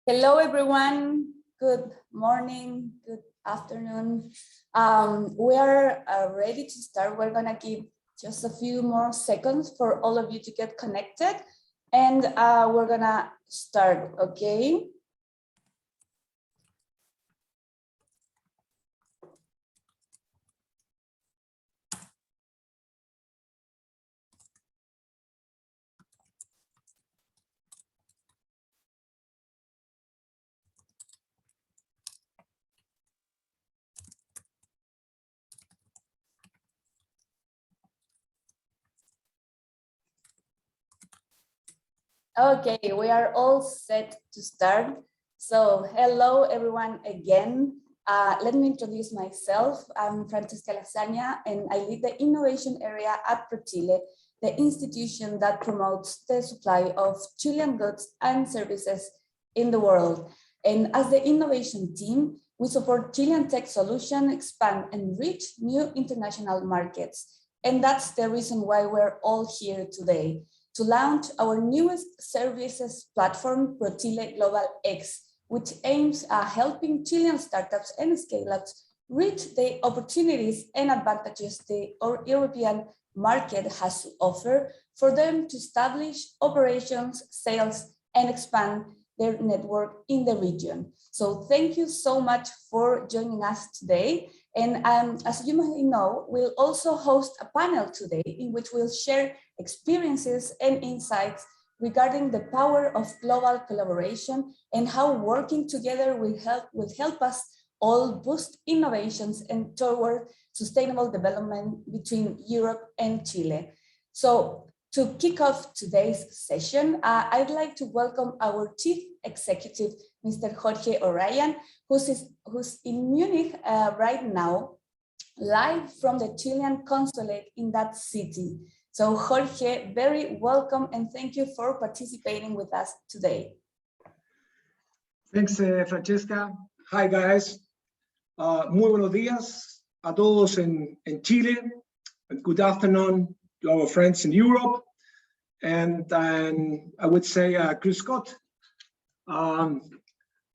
Hello, everyone. Good morning, good afternoon. We are ready to start. We're going to give just a few more seconds for all of you to get connected, and we're going to start, okay? Okay, we are all set to start. So hello everyone again. Let me introduce myself. I'm Priyanka Srinivas and I lead the innovation area at ProChile, the institution that promotes the supply of Chilean goods and services in the world. And as the innovation team, we support Chilean tech solutions, expand and reach new international markets. And that's the reason why we're all here today, to launch our newest services platform, ProChile Global X, which aims at helping Chilean startups and scale-ups reach the opportunities and advantages the European market has to offer for them to establish operations, sales, and expand their network in the region. So thank you so much for joining us today. And as you may know, we'll also host a panel today in which we'll share experiences and insights regarding the power of global collaboration and how working together will help us all boost innovations and toward sustainable development between Europe and Chile. So to kick off today's session, I'd like to welcome our Chief Executive, Mr. Jorge O'Ryan, who's in Munich right now, live from the Chilean consulate in that city. So Jorge, very welcome and thank you for participating with us today. Thanks, Francesca. Hi, guys. Muy buenos días a todos en Chile. And good afternoon to our friends in Europe. And I would say, Grüß Gott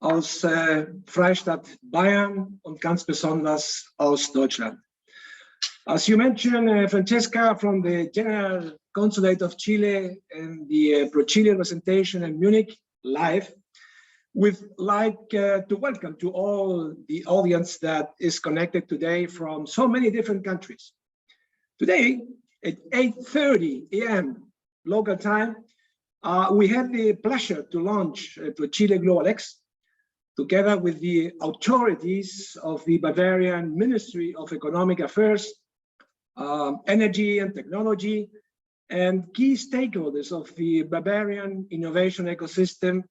aus Freistadt Bayern und ganz besonders aus Deutschland. As you mentioned, Francesca, from the General Consulate of Chile and the ProChile representation in Munich live, we'd like to welcome to all the audience that is connected today from so many different countries. Today, at 8:30 a.m. local time, we had the pleasure to launch ProChile Global X together with the authorities of the Bavarian Ministry of Economic Affairs, Energy and Technology, and key stakeholders of the Bavarian innovation ecosystem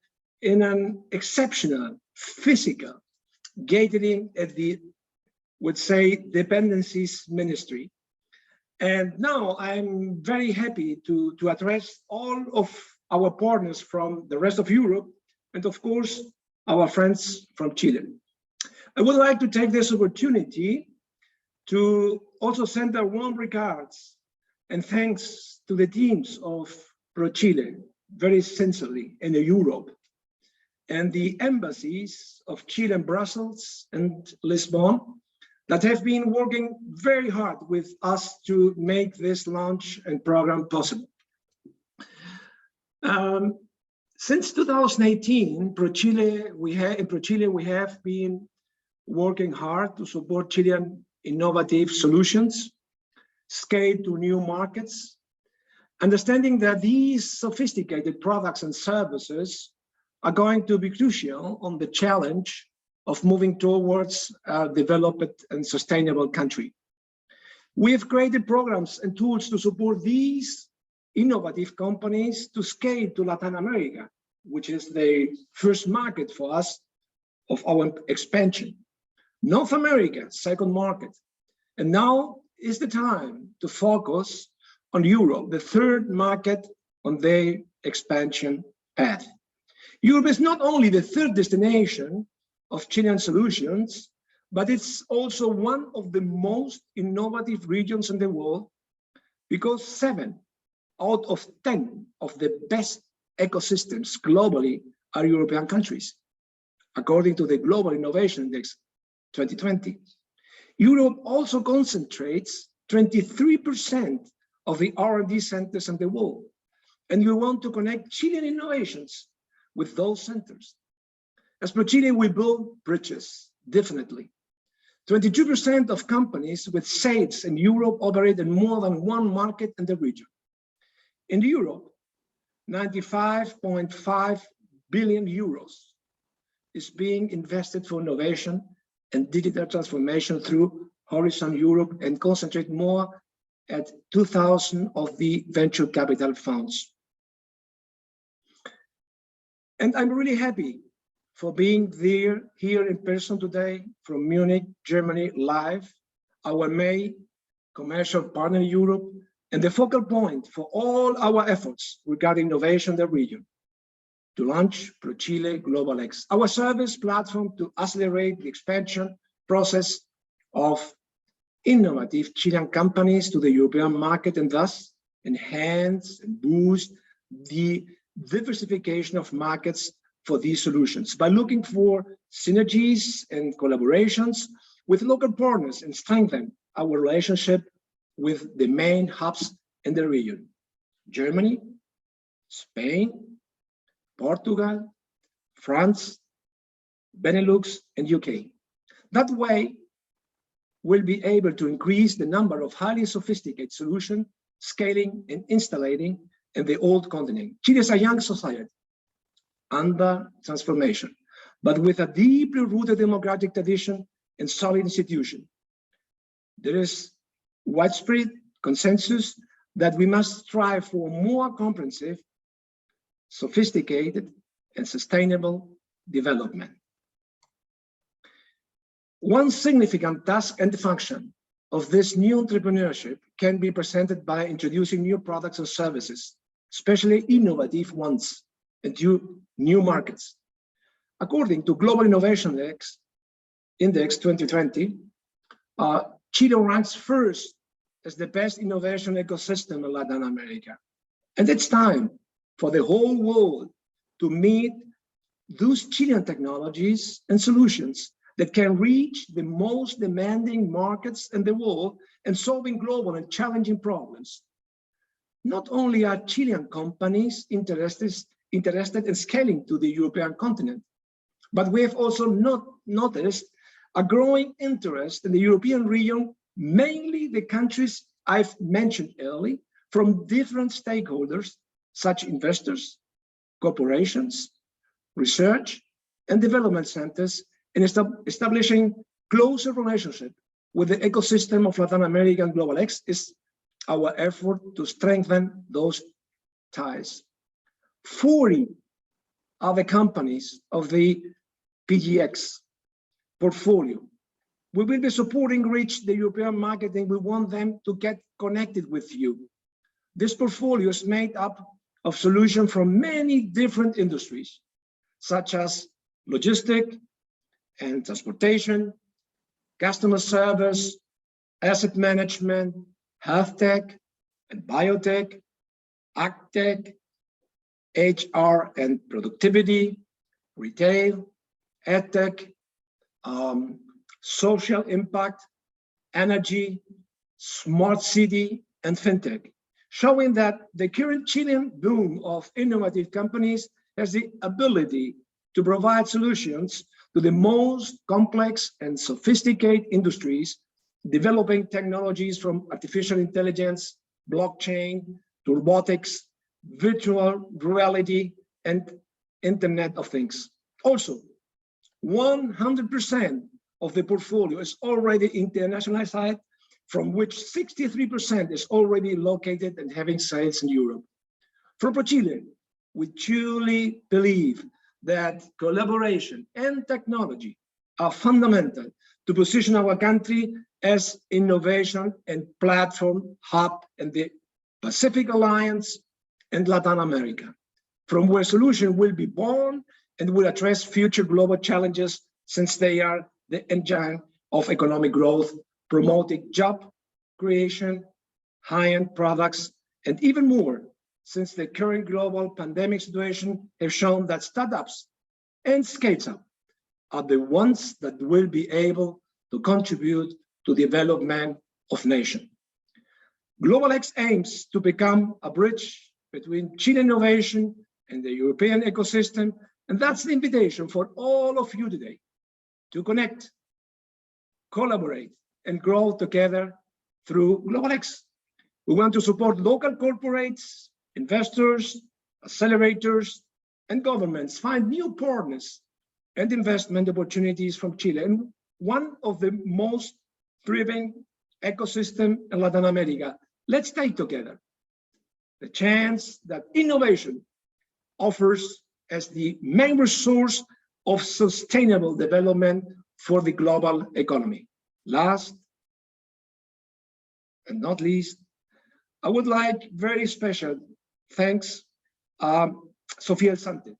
in an exceptional physical gathering at the, would say, dependencies ministry. And now I'm very happy to address all of our partners from the rest of Europe, and of course, our friends from Chile. I would like to take this opportunity to also send our warm regards and thanks to the teams of ProChile, very sincerely, in Europe, and the embassies of Chile in Brussels and Lisbon that have been working very hard with us to make this launch and program possible. Since 2018, in ProChile, we have been working hard to support Chilean innovative solutions, scale to new markets, understanding that these sophisticated products and services are going to be crucial on the challenge of moving towards a developed and sustainable country. We have created programs and tools to support these innovative companies to scale to Latin America, which is the first market for us of our expansion. North America, second market. And now is the time to focus on Europe, the third market on their expansion path. Europe is not only the third destination of Chilean solutions, but it's also one of the most innovative regions in the world, because 7 out of 10 of the best ecosystems globally are European countries. according to the Global Innovation Index 2020. Europe also concentrates 23% of the R&D centers in the world, and we want to connect Chilean innovations with those centers. As ProChile, we build bridges, definitely. 22% of companies with sales in Europe operate in more than one market in the region. In Europe, 95.5 billion euros is being invested for innovation and digital transformation through Horizon Europe, and concentrate more at 2,000 of the venture capital funds. And I'm really happy for being there here in person today from Munich, Germany, live, our main commercial partner in Europe, and the focal point for all our efforts regarding innovation in the region, to launch ProChile Global X, our service platform to accelerate the expansion process of innovative Chilean companies to the European market, and thus enhance and boost the diversification of markets for these solutions by looking for synergies and collaborations with local partners and strengthen our relationship with the main hubs in the region: Germany, Spain, Portugal, France, Benelux, and UK. That way, we'll be able to increase the number of highly sophisticated solutions, scaling and installing in the old continent. Chile is a young society under transformation, but with a deeply rooted democratic tradition and solid institution. There is widespread consensus that we must strive for more comprehensive, sophisticated, and sustainable development. One significant task and function of this new entrepreneurship can be presented by introducing new products and services, especially innovative ones, into new markets. According to Global Innovation Index 2020, Chile ranks first as the best innovation ecosystem in Latin America. And it's time for the whole world to meet those Chilean technologies and solutions that can reach the most demanding markets in the world and solving global and challenging problems. Not only are Chilean companies interested in scaling to the European continent, but we have also noticed a growing interest in the European region, mainly the countries I've mentioned earlier, from different stakeholders, such investors, corporations, research and development centers, and establishing closer relationship with the ecosystem of Latin America and Global X is our effort to strengthen those ties. 40 are the companies of the PGX portfolio. We will be supporting reach the European market, and we want them to get connected with you. This portfolio is made up of solutions from many different industries, such as logistics and transportation, customer service, asset management, health tech and biotech, agtech, HR and productivity, retail, edtech, social impact, energy, smart city, and fintech, showing that the current Chilean boom of innovative companies has the ability to provide solutions to the most complex and sophisticated industries, developing technologies from artificial intelligence, blockchain, to robotics, virtual reality, and Internet of Things. Also, 100% of the portfolio is already internationalized, from which 63% is already located and having sales in Europe. For ProChile, we truly believe that collaboration and technology are fundamental to position our country as innovation and platform hub in the Pacific Alliance and Latin America, from where solutions will be born and will address future global challenges, since they are the engine of economic growth, promoting job creation, high-end products, and even more, since the current global pandemic situation has shown that startups and scale-up are the ones that will be able to contribute to the development of nations. Global X aims to become a bridge between Chilean innovation and the European ecosystem, and that's the invitation for all of you today to connect, collaborate, and grow together through Global X. We want to support local corporates, investors, accelerators, and governments find new partners and investment opportunities from Chile, and one of the most thriving ecosystem in Latin America. Let's take together the chance that innovation offers as the main resource of sustainable development for the global economy. Last and not least, I would like very special thanks Sofia El Sante,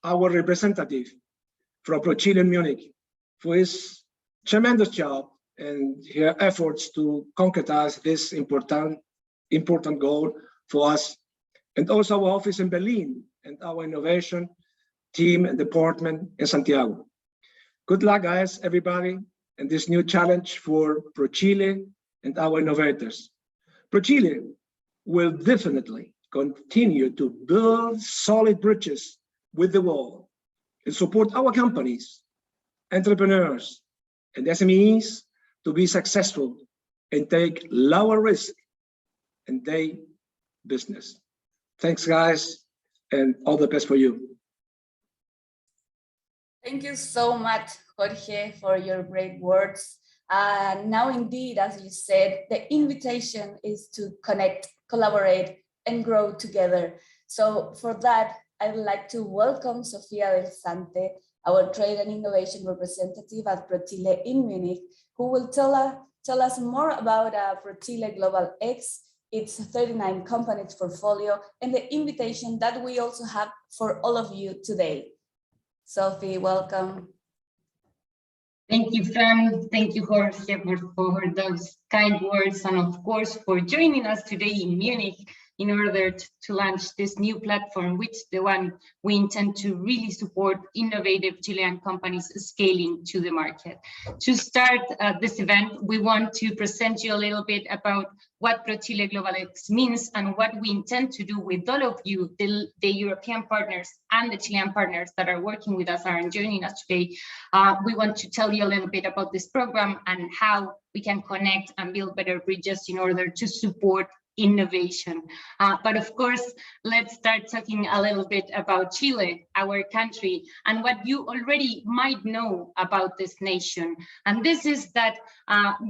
our representative from ProChile in Munich, for his tremendous job and her efforts to concretize this important goal for us, and also our office in Berlin and our innovation team and department in Santiago. Good luck, guys, everybody, and this new challenge for ProChile and our innovators. ProChile will definitely continue to build solid bridges with the world and support our companies, entrepreneurs, and SMEs to be successful and take lower risk in their business. Thanks, guys, and all the best for you. Thank you so much, Jorge, for your great words. Now, indeed, as you said, the invitation is to connect, collaborate, and grow together. So for that, I would like to welcome Sofia El Sante, our trade and innovation representative at ProChile in Munich, who will tell us more about ProChile Global X, its 39 companies portfolio, and the invitation that we also have for all of you today. Sophie, welcome. Thank you, Fran. Thank you, Jorge, for those kind words, and of course for joining us today in Munich in order to launch this new platform, which the one we intend to really support innovative Chilean companies scaling to the market. To start this event, we want to present you a little bit about what ProChile Global X means and what we intend to do with all of you, the European partners and the Chilean partners that are working with us and joining us today. We want to tell you a little bit about this program and how we can connect and build better bridges in order to support innovation. But of course, let's start talking a little bit about Chile, our country, and what you already might know about this nation. And this is that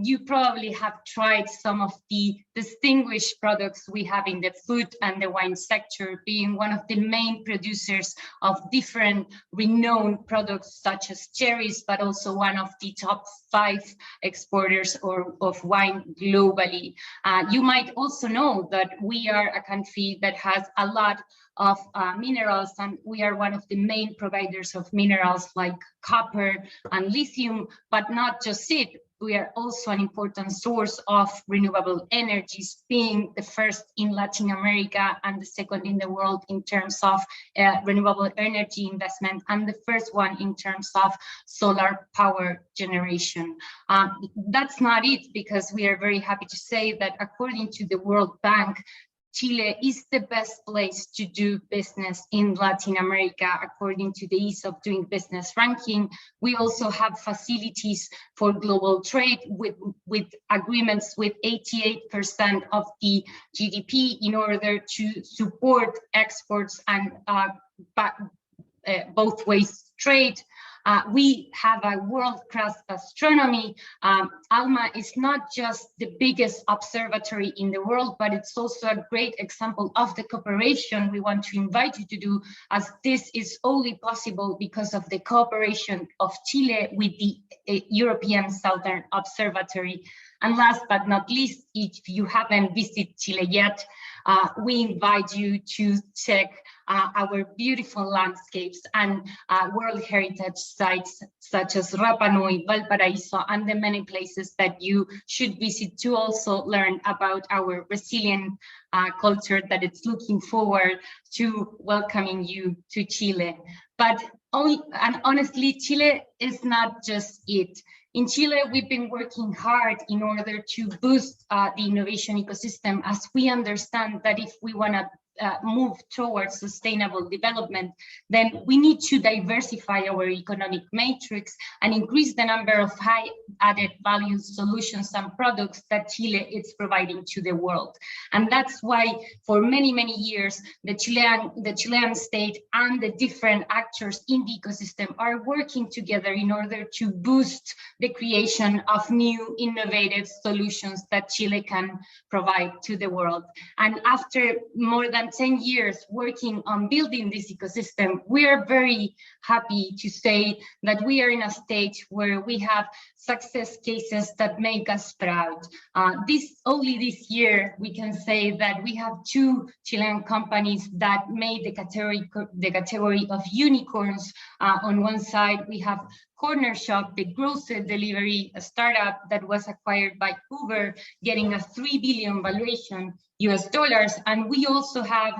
you probably have tried some of the distinguished products we have in the food and the wine sector, being one of the main producers of different renowned products such as cherries, but also one of the top 5 exporters of wine globally. You might also know that we are a country that has a lot of minerals, and we are one of the main providers of minerals like copper and lithium, but not just it. We are also an important source of renewable energies, being the first in Latin America and the second in the world in terms of renewable energy investment, and the first one in terms of solar power generation. That's not it, because we are very happy to say that according to the World Bank, Chile is the best place to do business in Latin America, according to the Ease of Doing Business ranking. We also have facilities for global trade with agreements with 88% of the GDP in order to support exports and both ways trade. We have a world-class astronomy. ALMA is not just the biggest observatory in the world, but it's also a great example of the cooperation we want to invite you to do, as this is only possible because of the cooperation of Chile with the European Southern Observatory. And last but not least, if you haven't visited Chile yet, we invite you to check our beautiful landscapes and World Heritage sites such as Rapa Nui, Valparaiso, and the many places that you should visit to also learn about our resilient culture that it's looking forward to welcoming you to Chile. But honestly, Chile is not just it. In Chile, we've been working hard in order to boost the innovation ecosystem, as we understand that if we want to move towards sustainable development, then we need to diversify our economic matrix and increase the number of high added value solutions and products that Chile is providing to the world. And that's why for many, many years, the Chilean state and the different actors in the ecosystem are working together in order to boost the creation of new innovative solutions that Chile can provide to the world. And after more than 10 years working on building this ecosystem, we are very happy to say that we are in a stage where we have success cases that make us proud. Only this year, we can say that we have 2 Chilean companies that made the category of unicorns. On one side, we have Corner Shop, the grocery delivery startup that was acquired by Uber, getting a $3 billion valuation US dollars. And we also have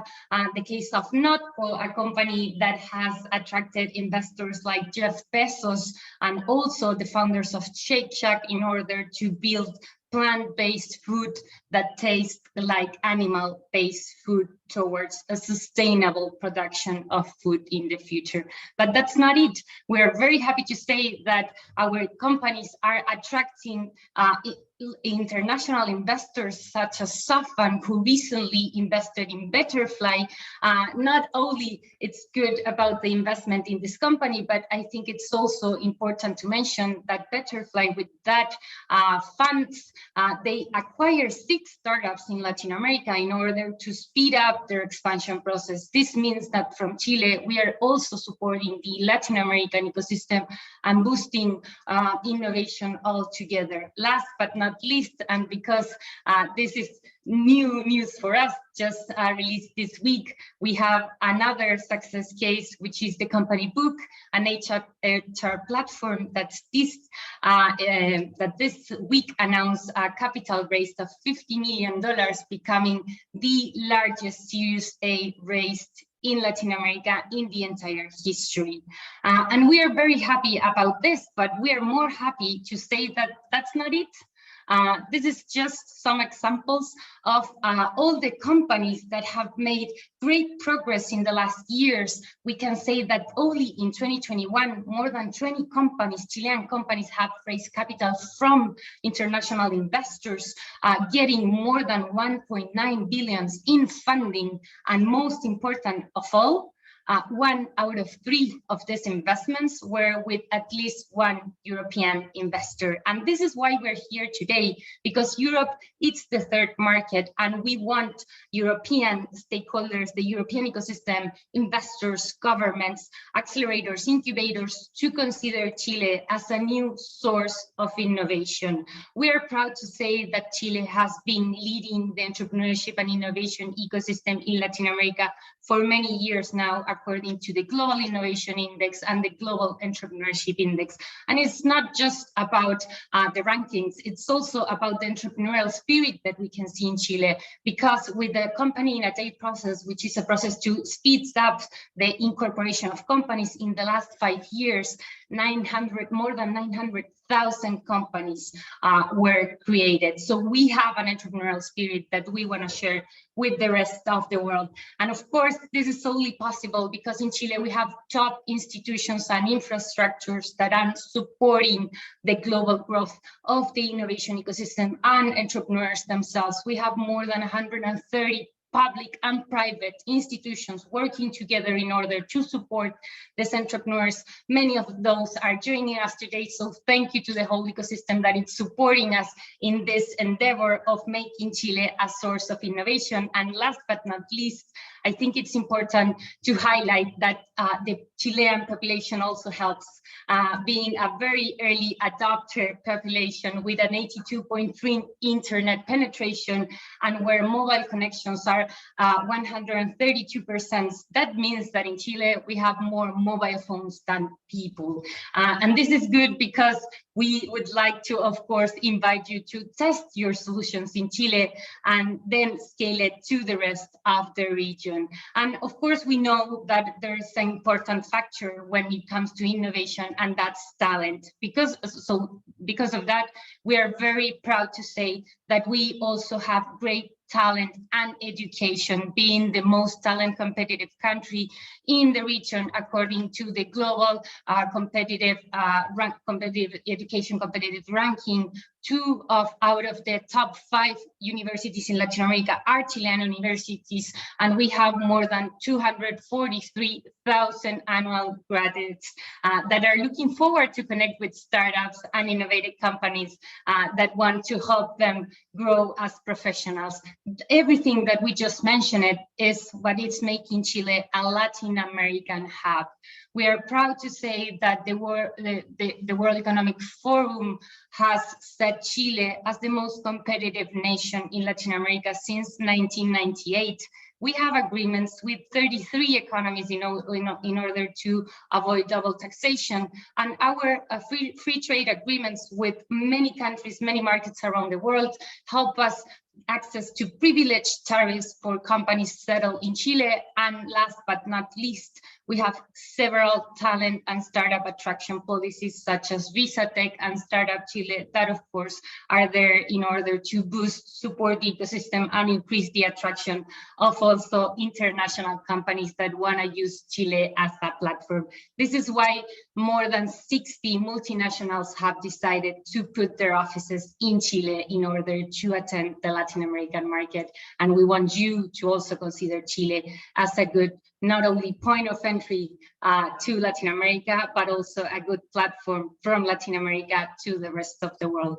the case of Notco, a company that has attracted investors like Jeff Bezos and also the founders of Shake Shack in order to build plant-based food that tastes like animal-based food towards a sustainable production of food in the future. But that's not it. We are very happy to say that our companies are attracting international investors such as Safan, who recently invested in Betterfly. Not only it's good about the investment in this company, but I think it's also important to mention that Betterfly, with that funds, they acquire 6 startups in Latin America in order to speed up their expansion process. This means that from Chile, we are also supporting the Latin American ecosystem and boosting innovation altogether. Last but not least, and because this is new news for us, just released this week, we have another success case, which is the company Book, an HR platform that this week announced a capital raise of $50 million, becoming the largest Series A raised in Latin America in the entire history. And we are very happy about this, but we are more happy to say that that's not it. This is just some examples of all the companies that have made great progress in the last years. We can say that only in 2021, more than 20 companies, Chilean companies, have raised capital from international investors, getting more than 1.9 billion in funding. And most important of all, 1 out of 3 of these investments were with at least 1 European investor. And this is why we're here today, because Europe is the 3rd market, and we want European stakeholders, the European ecosystem, investors, governments, accelerators, incubators, to consider Chile as a new source of innovation. We are proud to say that Chile has been leading the entrepreneurship and innovation ecosystem in Latin America for many years now, according to the Global Innovation Index and the Global Entrepreneurship Index. And it's not just about the rankings, it's also about the entrepreneurial spirit that we can see in Chile, because with the company in a day process, which is a process to speed up the incorporation of companies, in the last 5 years, more than 900,000 companies were created. So we have an entrepreneurial spirit that we want to share with the rest of the world. And of course, this is only possible because in Chile, we have top institutions and infrastructures that are supporting the global growth of the innovation ecosystem and entrepreneurs themselves. We have more than 130 public and private institutions working together in order to support these entrepreneurs. Many of those are joining us today, so thank you to the whole ecosystem that is supporting us in this endeavor of making Chile a source of innovation. And last but not least, I think it's important to highlight that the Chilean population also helps, being a very early adopter population with an 82.3 internet penetration, and where mobile connections are 132%. That means that in Chile, we have more mobile phones than people. And this is good because we would like to, of course, invite you to test your solutions in Chile and then scale it to the rest of the region. region. And of course, we know that there is an important factor when it comes to innovation, and that's talent. Because of that, we are very proud to say that we also have great talent and education, being the most talent competitive country in the region according to the global competitive education competitive ranking. 2 out of the top 5 universities in Latin America are Chilean universities, and we have more than 243,000 annual graduates that are looking forward to connect with startups and innovative companies that want to help them grow as professionals. Everything that we just mentioned is what is making Chile a Latin American hub. We are proud to say that the World Economic Forum has set Chile as the most competitive nation in Latin America since 1998. We have agreements with 33 economies in order to avoid double taxation, and our free trade agreements with many countries, many markets around the world help us access to privileged tariffs for companies settled in Chile. And last but not least, we have several talent and startup attraction policies such as VisaTech and Startup Chile that, of course, are there in order to boost, support the ecosystem and increase the attraction of also international companies that want to use Chile as a platform. This is why more than 60 multinationals have decided to put their offices in Chile in order to attend the Latin American market. And we want you to also consider Chile as a good, not only point of entry to Latin America, but also a good platform from Latin America to the rest of the world.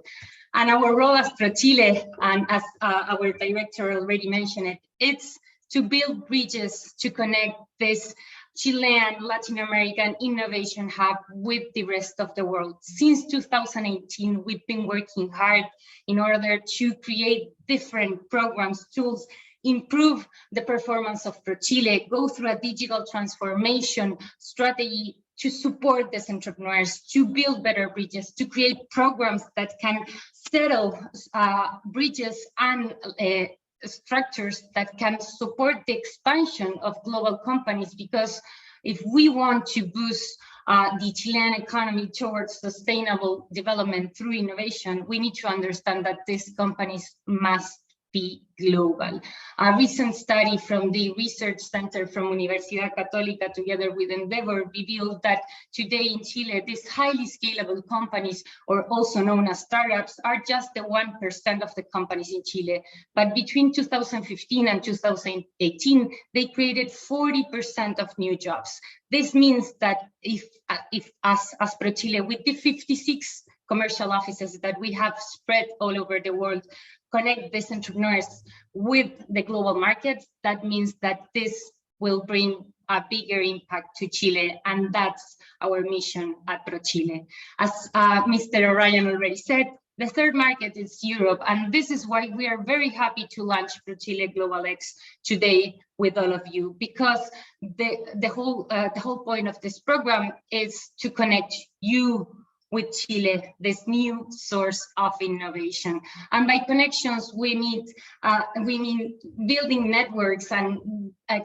And our role as ProChile, and as our director already mentioned it's to build bridges to connect this Chilean Latin American innovation hub with the rest of the world. Since 2018, we've been working hard in order to create different programs, tools, improve the performance of ProChile, go through a digital transformation strategy to support these entrepreneurs, to build better bridges, to create programs that can settle bridges and structures that can support the expansion of global companies. Because if we want to boost the Chilean economy towards sustainable development through innovation, we need to understand that these companies must be global. A recent study from the research center from Universidad Católica together with Endeavor revealed that today in Chile, these highly scalable companies, or also known as startups, are just the 1% of the companies in Chile. But between 2015 and 2018, they created 40% of new jobs. This means that if as ProChile, with the 56 commercial offices that we have spread all over the world, connect these entrepreneurs with the global markets, that means that this will bring a bigger impact to Chile, and that's our mission at ProChile. As Mr. Orion already said, the third market is Europe, and this is why we are very happy to launch ProChile Global X today with all of you, because the whole point of this program is to connect you with Chile, this new source of innovation. And by connections, we mean building networks and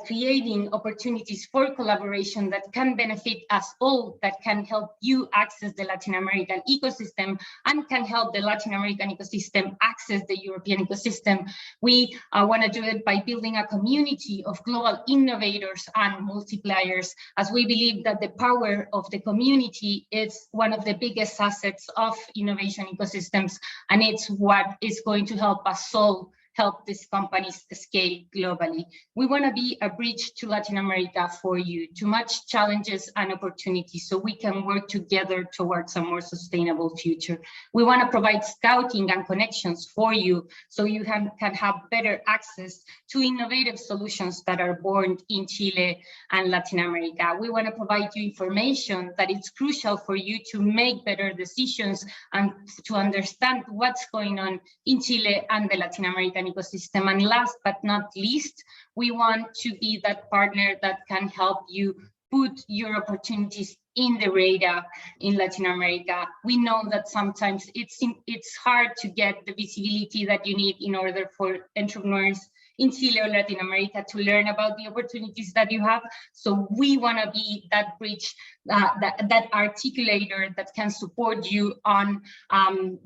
creating opportunities for collaboration that can benefit us all, that can help you access the Latin American ecosystem and can help the Latin American ecosystem access the European ecosystem. We want to do it by building a community of global innovators and multipliers, as we believe that the power of the community is one of the biggest assets of innovation ecosystems, and it's what is going to help us all help these companies scale globally. We want to be a bridge to Latin America for you, to match challenges and opportunities so we can work together towards a more sustainable future. We want to provide scouting and connections for you so you can have better access to innovative solutions that are born in Chile and Latin America. We want to provide you information that is crucial for you to make better decisions and to understand what's going on in Chile and the Latin American ecosystem. And last but not least, we want to be that partner that can help you put your opportunities in the radar in Latin America. We know that sometimes it's hard to get the visibility that you need in order for entrepreneurs in Chile or Latin America to learn about the opportunities that you have. So we want to be that bridge, that articulator that can support you on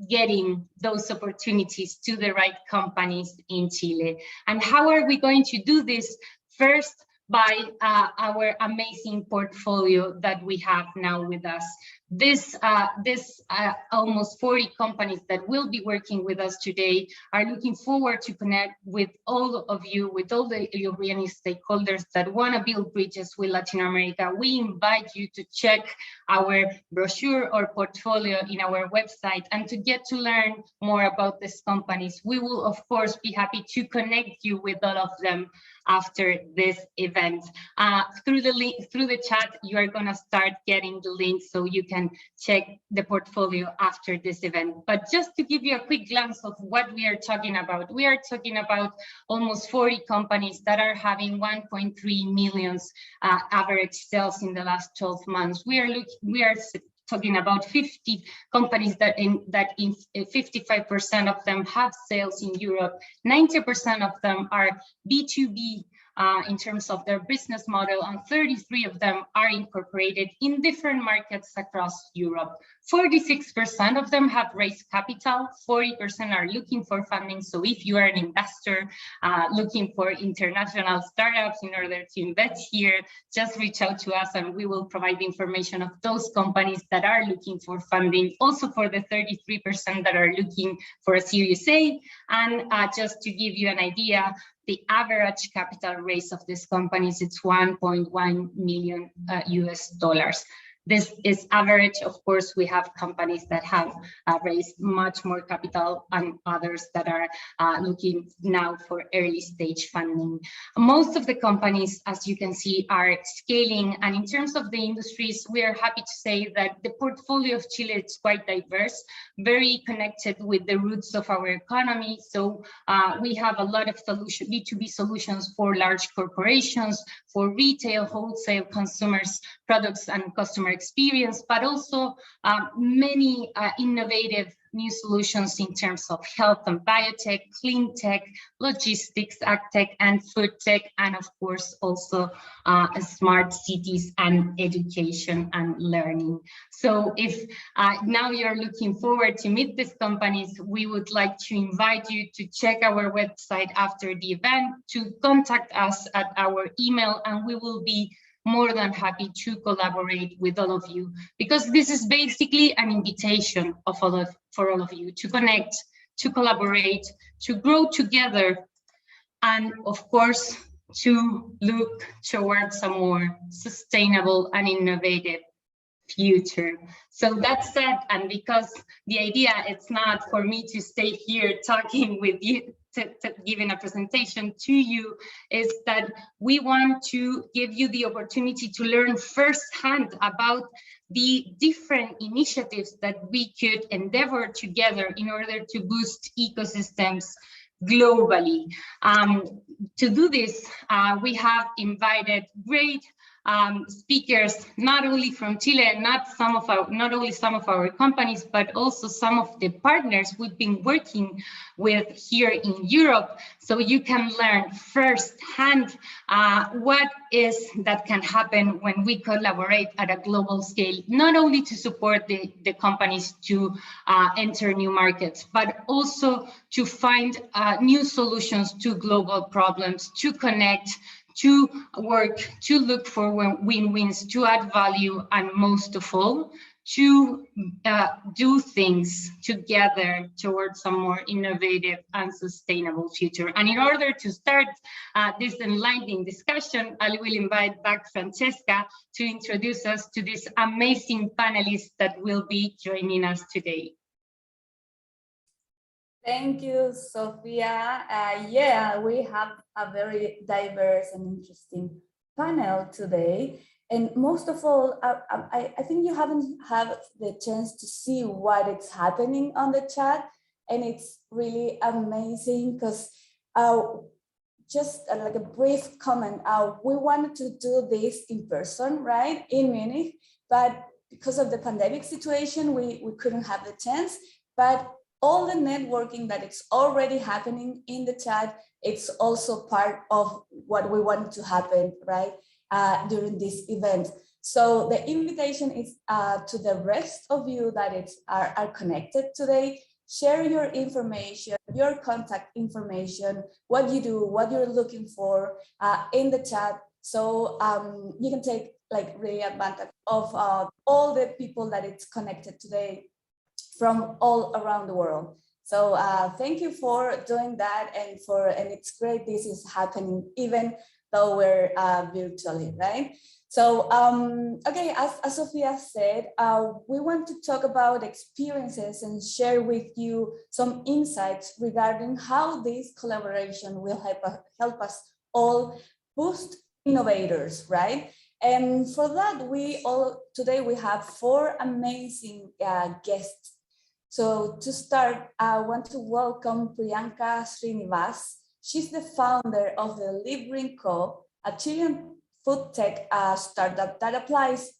getting those opportunities to the right companies in Chile. And how are we going to do this? First, by our amazing portfolio that we have now with us. This almost 40 companies that will be working with us today are looking forward to connect with all of you, with all the European stakeholders that want to build bridges with Latin America. We invite you to check our brochure or portfolio in our website and to get to learn more about these companies. We will, of course, be happy to connect you with all of them after this event. Through the chat, you are going to start getting the link so you can check the portfolio after this event. But just to give you a quick glance of what we are talking about, we are talking about almost 40 companies that are having 1.3 million average sales in the last 12 months. We are talking about 50 companies that 55% of them have sales in Europe. 90% of them are B2B in terms of their business model, and 33 of them are incorporated in different markets across Europe. 46% of them have raised capital, 40% are looking for funding. So if you are an investor looking for international startups in order to invest here, just reach out to us and we will provide information of those companies that are looking for funding, also for the 33% that are looking for a Series A. And just to give you an idea, the average capital raise of these companies, it's $1.1 million US. This is average. Of course, we have companies that have raised much more capital and others that are looking now for early stage funding. Most of the companies, as you can see, are scaling. And in terms of the industries, we are happy to say that the portfolio of Chile is quite diverse, very connected with the roots of our economy. So we have a lot of B2B solutions for large corporations, for retail, wholesale, consumers, products and customer experience, but also many innovative new solutions in terms of health and biotech, clean tech, logistics, ag tech, and food tech, and of course also smart cities and education and learning. So if now you're looking forward to meet these companies, we would like to invite you to check our website after the event, to contact us at our email, and we will be more than happy to collaborate with all of you, because this is basically an invitation for all of you to connect, to collaborate, to grow together, and of course, to look towards a more sustainable and innovative future. So that's it. And because the idea, it's not for me to stay here talking with you, giving a presentation to you, is that we want to give you the opportunity to learn firsthand about the different initiatives that we could endeavor together in order to boost ecosystems globally. To do this, we have invited great speakers, not only from Chile, not only some of our companies, but also some of the partners we've been working with here in Europe. So you can learn firsthand what is that can happen when we collaborate at a global scale, not only to support the companies to enter new markets, but also to find new solutions to global problems, to connect, to work, to look for win-wins, to add value, and most of all, to do things together towards a more innovative and sustainable future. And in order to start this enlightening discussion, I will invite back Francesca to introduce us to these amazing panelists that will be joining us today. Thank you, Sophia. Yeah, we have a very diverse and interesting panel today. And most of all, I think you haven't had the chance to see what is happening on the chat. And it's really amazing because just like a brief comment, we wanted to do this in person, right, in Munich, but because of the pandemic situation, we couldn't have the chance. But all the networking that is already happening in the chat, it's also part of what we want to happen, right, during this event. So the invitation is to the rest of you that are connected today. Share your information, your contact information, what you do, what you're looking for in the chat. So you can take like really advantage of all the people that it's connected today from all around the world. So thank you for doing that, and it's great this is happening even though we're virtually, right? So okay, as Sofia said, we want to talk about experiences and share with you some insights regarding how this collaboration will help us all boost innovators, right? And for that, today we have 4 amazing guests. So to start, I want to welcome Priyanka Srinivas. She's the founder of the Librin Co., a Chilean food tech startup that applies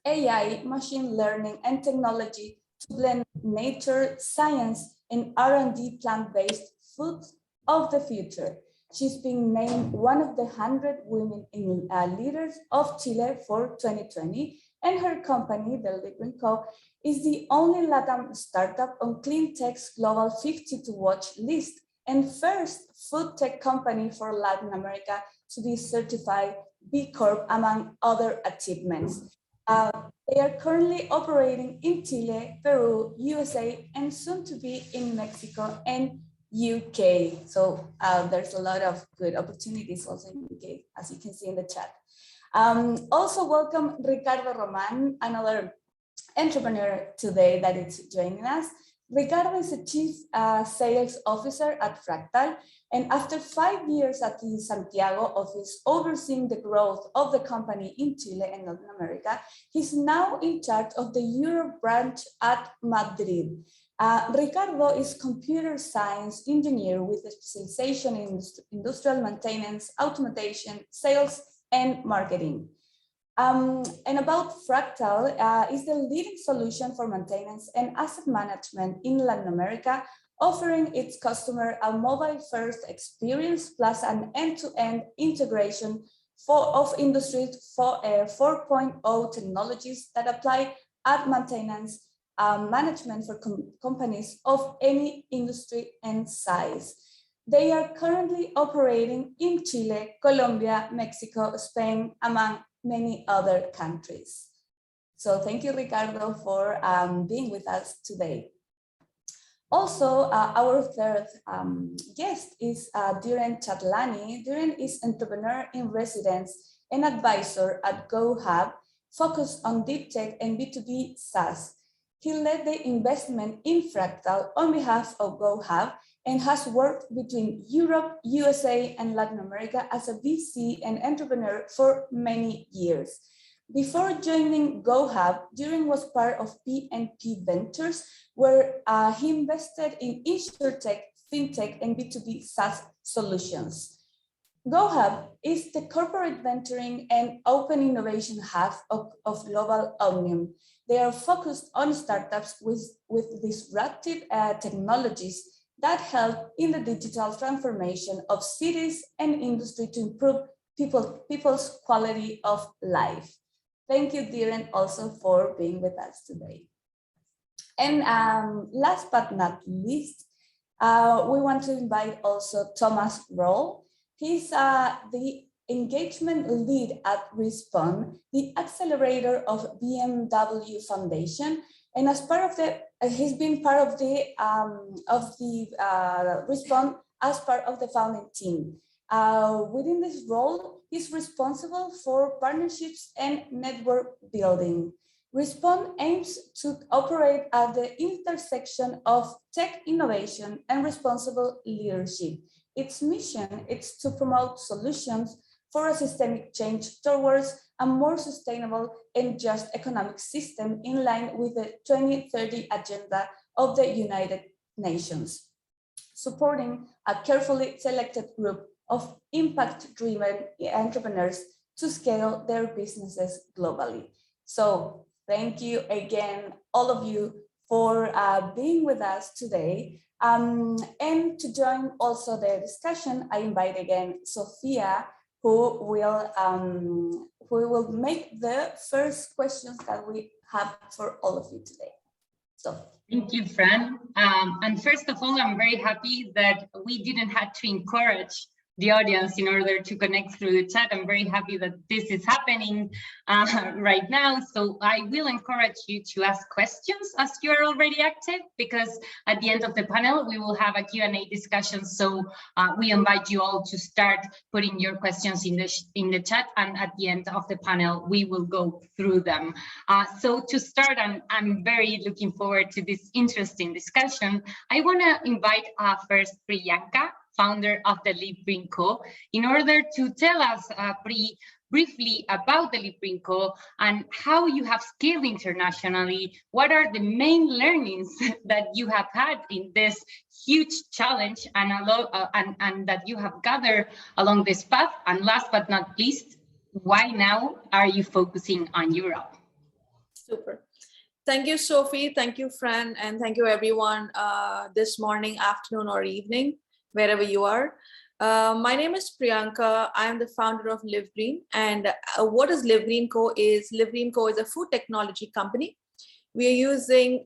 AI, machine learning, and technology to blend nature, science, and R&D plant-based foods of the future. She's been named one of the 100 women in leaders of Chile for 2020, and her company, the Librin Co., is the only Latin startup on Cleantech's Global 50 to Watch list and first food tech company for Latin America to be certified B Corp, among other achievements. They are currently operating in Chile, Peru, USA, and soon to be in Mexico and UK. So there's a lot of good opportunities also in UK, as you can see in the chat. Also welcome Ricardo Roman, another entrepreneur today that is joining us. Ricardo is the Chief Sales Officer at Fractal, and after 5 years at the Santiago office overseeing the growth of the company in Chile and Latin America, he's now in charge of the Europe branch at Madrid. Ricardo is computer science engineer with a specialization in industrial maintenance, automation, sales, and marketing. And about Fractal, is the leading solution for maintenance and asset management in Latin America, offering its customer a mobile-first experience plus an end-to-end integration of Industry 4.0 technologies that apply at maintenance management for companies of any industry and size. They are currently operating in Chile, Colombia, Mexico, Spain, among many other countries. So thank you, Ricardo, for being with us today. Also, our third guest is Diren Chatlani. Diren is entrepreneur in residence and advisor at GoHub, focused on deep tech and B2B SaaS. He led the investment in Fractal on behalf of GoHub and has worked between Europe, USA, and Latin America as a VC and entrepreneur for many years. Before joining GoHub, Diren was part of PNP Ventures, where he invested in InsurTech, FinTech, and B2B SaaS solutions. GoHub is the corporate venturing and open innovation hub of Global Omnium. They are focused on startups with disruptive technologies that help in the digital transformation of cities and industry to improve people's quality of life. Thank you, Diren, also for being with us today. And last but not least, we want to invite also Thomas Roll. He's the engagement lead at Respond, the accelerator of BMW Foundation, and as part of the, he's been part of the Respond as part of the founding team. Within this role, he's responsible for partnerships and network building. Respond aims to operate at the intersection of tech innovation and responsible leadership. Its mission is to promote solutions for a systemic change towards a more sustainable and just economic system in line with the 2030 agenda of the United Nations, supporting a carefully selected group of impact-driven entrepreneurs to scale their businesses globally. So thank you again, all of you, for being with us today. And to join also the discussion, I invite again Sophia, who will make the first questions that we have for all of you today. So. Thank you, Fran. And first of all, I'm very happy that we didn't have to encourage the audience in order to connect through the chat. I'm very happy that this is happening right now. So I will encourage you to ask questions as you're already active, because at the end of the panel, we will have a Q&A discussion. So we invite you all to start putting your questions in the chat. And at the end of the panel, we will go through them. So to start, I'm very looking forward to this interesting discussion. I want to invite first Priyanka, founder of the Live Green Co., in order to tell us briefly about the Live Green Co. and how you have scaled internationally. What are the main learnings that you have had in this huge challenge and that you have gathered along this path? And last but not least, why now are you focusing on Europe? Super. Thank you, Sophie. Thank you, Fran. And thank you, everyone, this morning, afternoon, or evening, wherever you are. My name is Priyanka. I am the founder of Live Green. And what is Live Green Co. is? Live Green Co. is a food technology company. We are using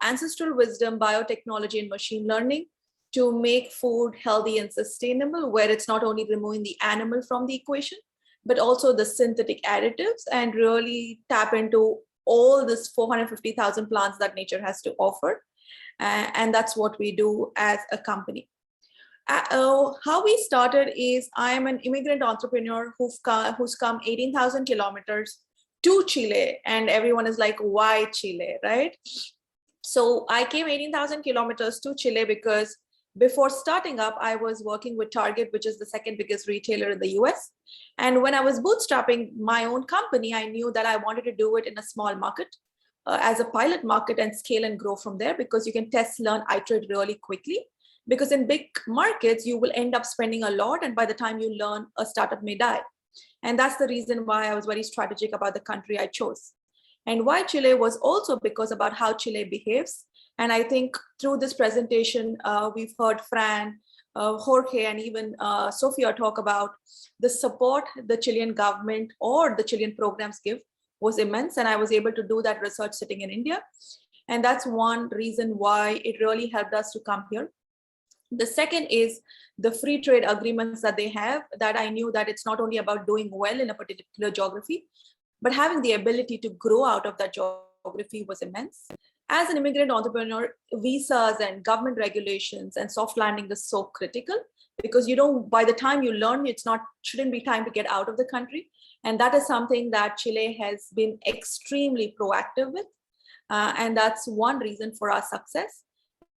ancestral wisdom, biotechnology, and machine learning to make food healthy and sustainable, where it's not only removing the animal from the equation, but also the synthetic additives, and really tap into all this 450,000 plants that nature has to offer. And that's what we do as a company. How we started is I am an immigrant entrepreneur who's come 18,000 kilometers to Chile, and everyone is like, why Chile, right? So I came 18,000 kilometers to Chile because before starting up, I was working with Target, which is the second biggest retailer in the US. And when I was bootstrapping my own company, I knew that I wanted to do it in a small market as a pilot market and scale and grow from there, because you can test, learn, iterate really quickly. Because in big markets, you will end up spending a lot, and by the time you learn, a startup may die. And that's the reason why I was very strategic about the country I chose. And why Chile was also because about how Chile behaves. And I think through this presentation, we've heard Fran, Jorge, and even Sophia talk about the support the Chilean government or the Chilean programs give was immense. And I was able to do that research sitting in India. And that's one reason why it really helped us to come here. The second is the free trade agreements that they have, that I knew that it's not only about doing well in a particular geography, but having the ability to grow out of that geography was immense. As an immigrant entrepreneur, visas and government regulations and soft landing is so critical, because you don't, by the time you learn, shouldn't be time to get out of the country. And that is something that Chile has been extremely proactive with. And that's one reason for our success.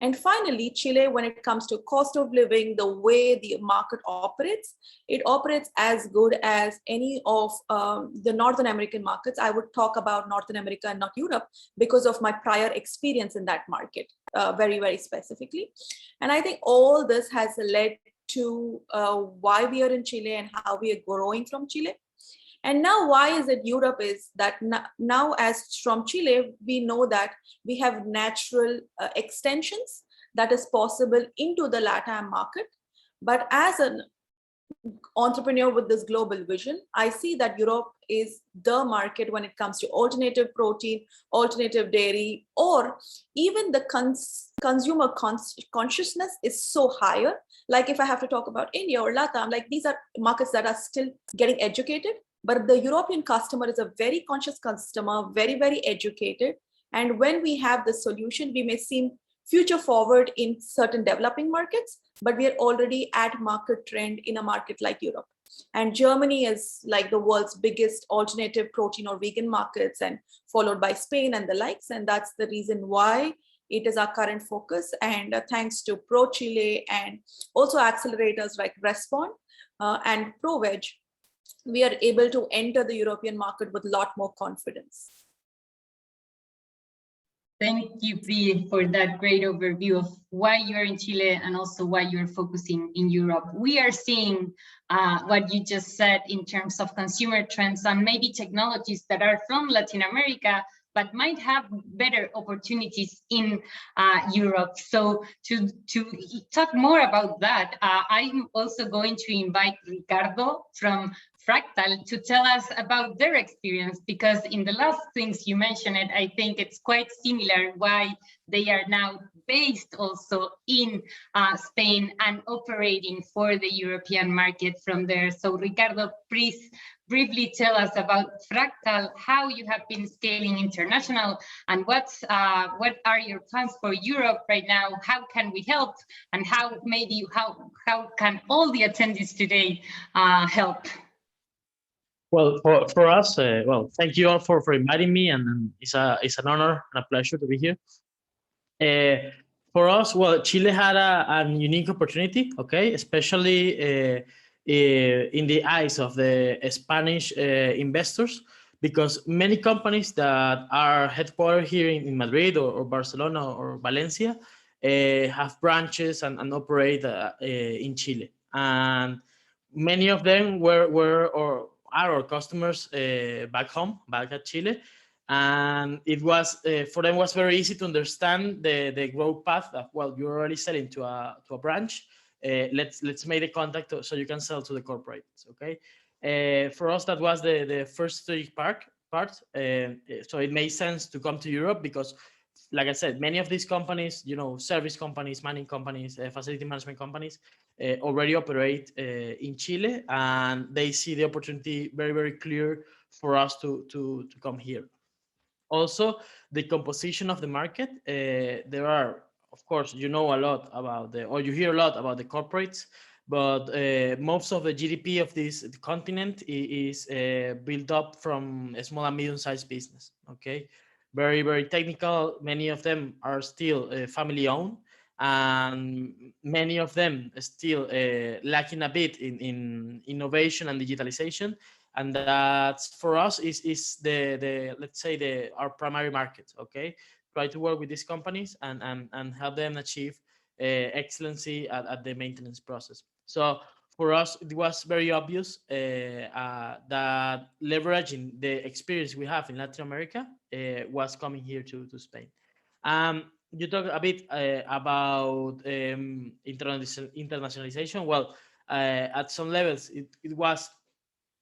And finally, Chile, when it comes to cost of living, the way the market operates, it operates as good as any of the Northern American markets. I would talk about Northern America and not Europe because of my prior experience in that market, very, very specifically. And I think all this has led to why we are in Chile and how we are growing from Chile. And now, why is it Europe is that now as from Chile, we know that we have natural extensions that is possible into the LATAM market. But as an entrepreneur with this global vision, I see that Europe is the market when it comes to alternative protein, alternative dairy, or even the consumer consciousness is so higher. Like if I have to talk about India or LATAM, like these are markets that are still getting educated. But the European customer is a very conscious customer, very, very educated. And when we have the solution, we may seem future forward in certain developing markets, but we are already at market trend in a market like Europe. And Germany is like the world's biggest alternative protein or vegan markets, and followed by Spain and the likes. And that's the reason why it is our current focus. And thanks to ProChile and also accelerators like Respond and ProVeg, we are able to enter the European market with a lot more confidence. Thank you, Pri, for that great overview of why you're in Chile and also why you're focusing in Europe. We are seeing what you just said in terms of consumer trends and maybe technologies that are from Latin America, but might have better opportunities in Europe. So to talk more about that, I'm also going to invite Ricardo from Fractal to tell us about their experience, because in the last things you mentioned, I think it's quite similar why they are now based also in Spain and operating for the European market from there. So Ricardo, please briefly tell us about Fractal, how you have been scaling international, and what are your plans for Europe right now? How can we help, and how can all the attendees today help? Well, for us, well, thank you all for inviting me, and it's an honor and a pleasure to be here. For us, well, Chile had a unique opportunity, okay, especially in the eyes of the Spanish investors, because many companies that are headquartered here in Madrid or Barcelona or Valencia have branches and operate in Chile, and many of them were or are our customers back at Chile, and it was for them was very easy to understand the growth path of, well, you're already selling to a branch. Let's make the contact so you can sell to the corporates. Okay, for us that was the first strategic part. So it made sense to come to Europe because, like I said, many of these companies, you know, service companies, mining companies, facility management companies, already operate in Chile, and they see the opportunity very, very clear for us to come here. Also, the composition of the market. There are, of course, you know a lot about or you hear a lot about the corporates, but most of the GDP of this continent is built up from a small and medium-sized business. Okay, very, very technical. Many of them are still family-owned, and many of them still lacking a bit in innovation and digitalization, and that's for us is the let's say our primary market. Okay, try to work with these companies and help them achieve excellency at the maintenance process. So for us, it was very obvious that leveraging the experience we have in Latin America was coming here to Spain. You talk a bit about internationalization. Well, at some levels, it was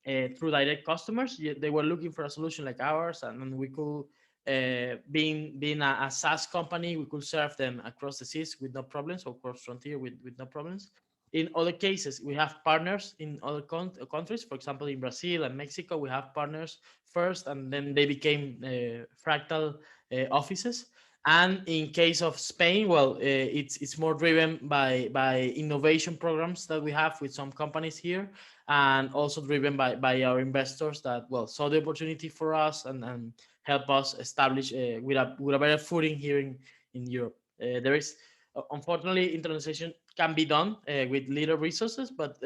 through direct customers. They were looking for a solution like ours, and we could, being a SaaS company, we could serve them across the seas with no problems, or cross frontier with no problems. In other cases, we have partners in other countries. For example, in Brazil and Mexico, we have partners first, and then they became Fractal offices. And in case of Spain, well, it's more driven by innovation programs that we have with some companies here, and also driven by our investors that, well, saw the opportunity for us and help us establish with a better footing here in Europe. There is, unfortunately, internationalization can be done with little resources, but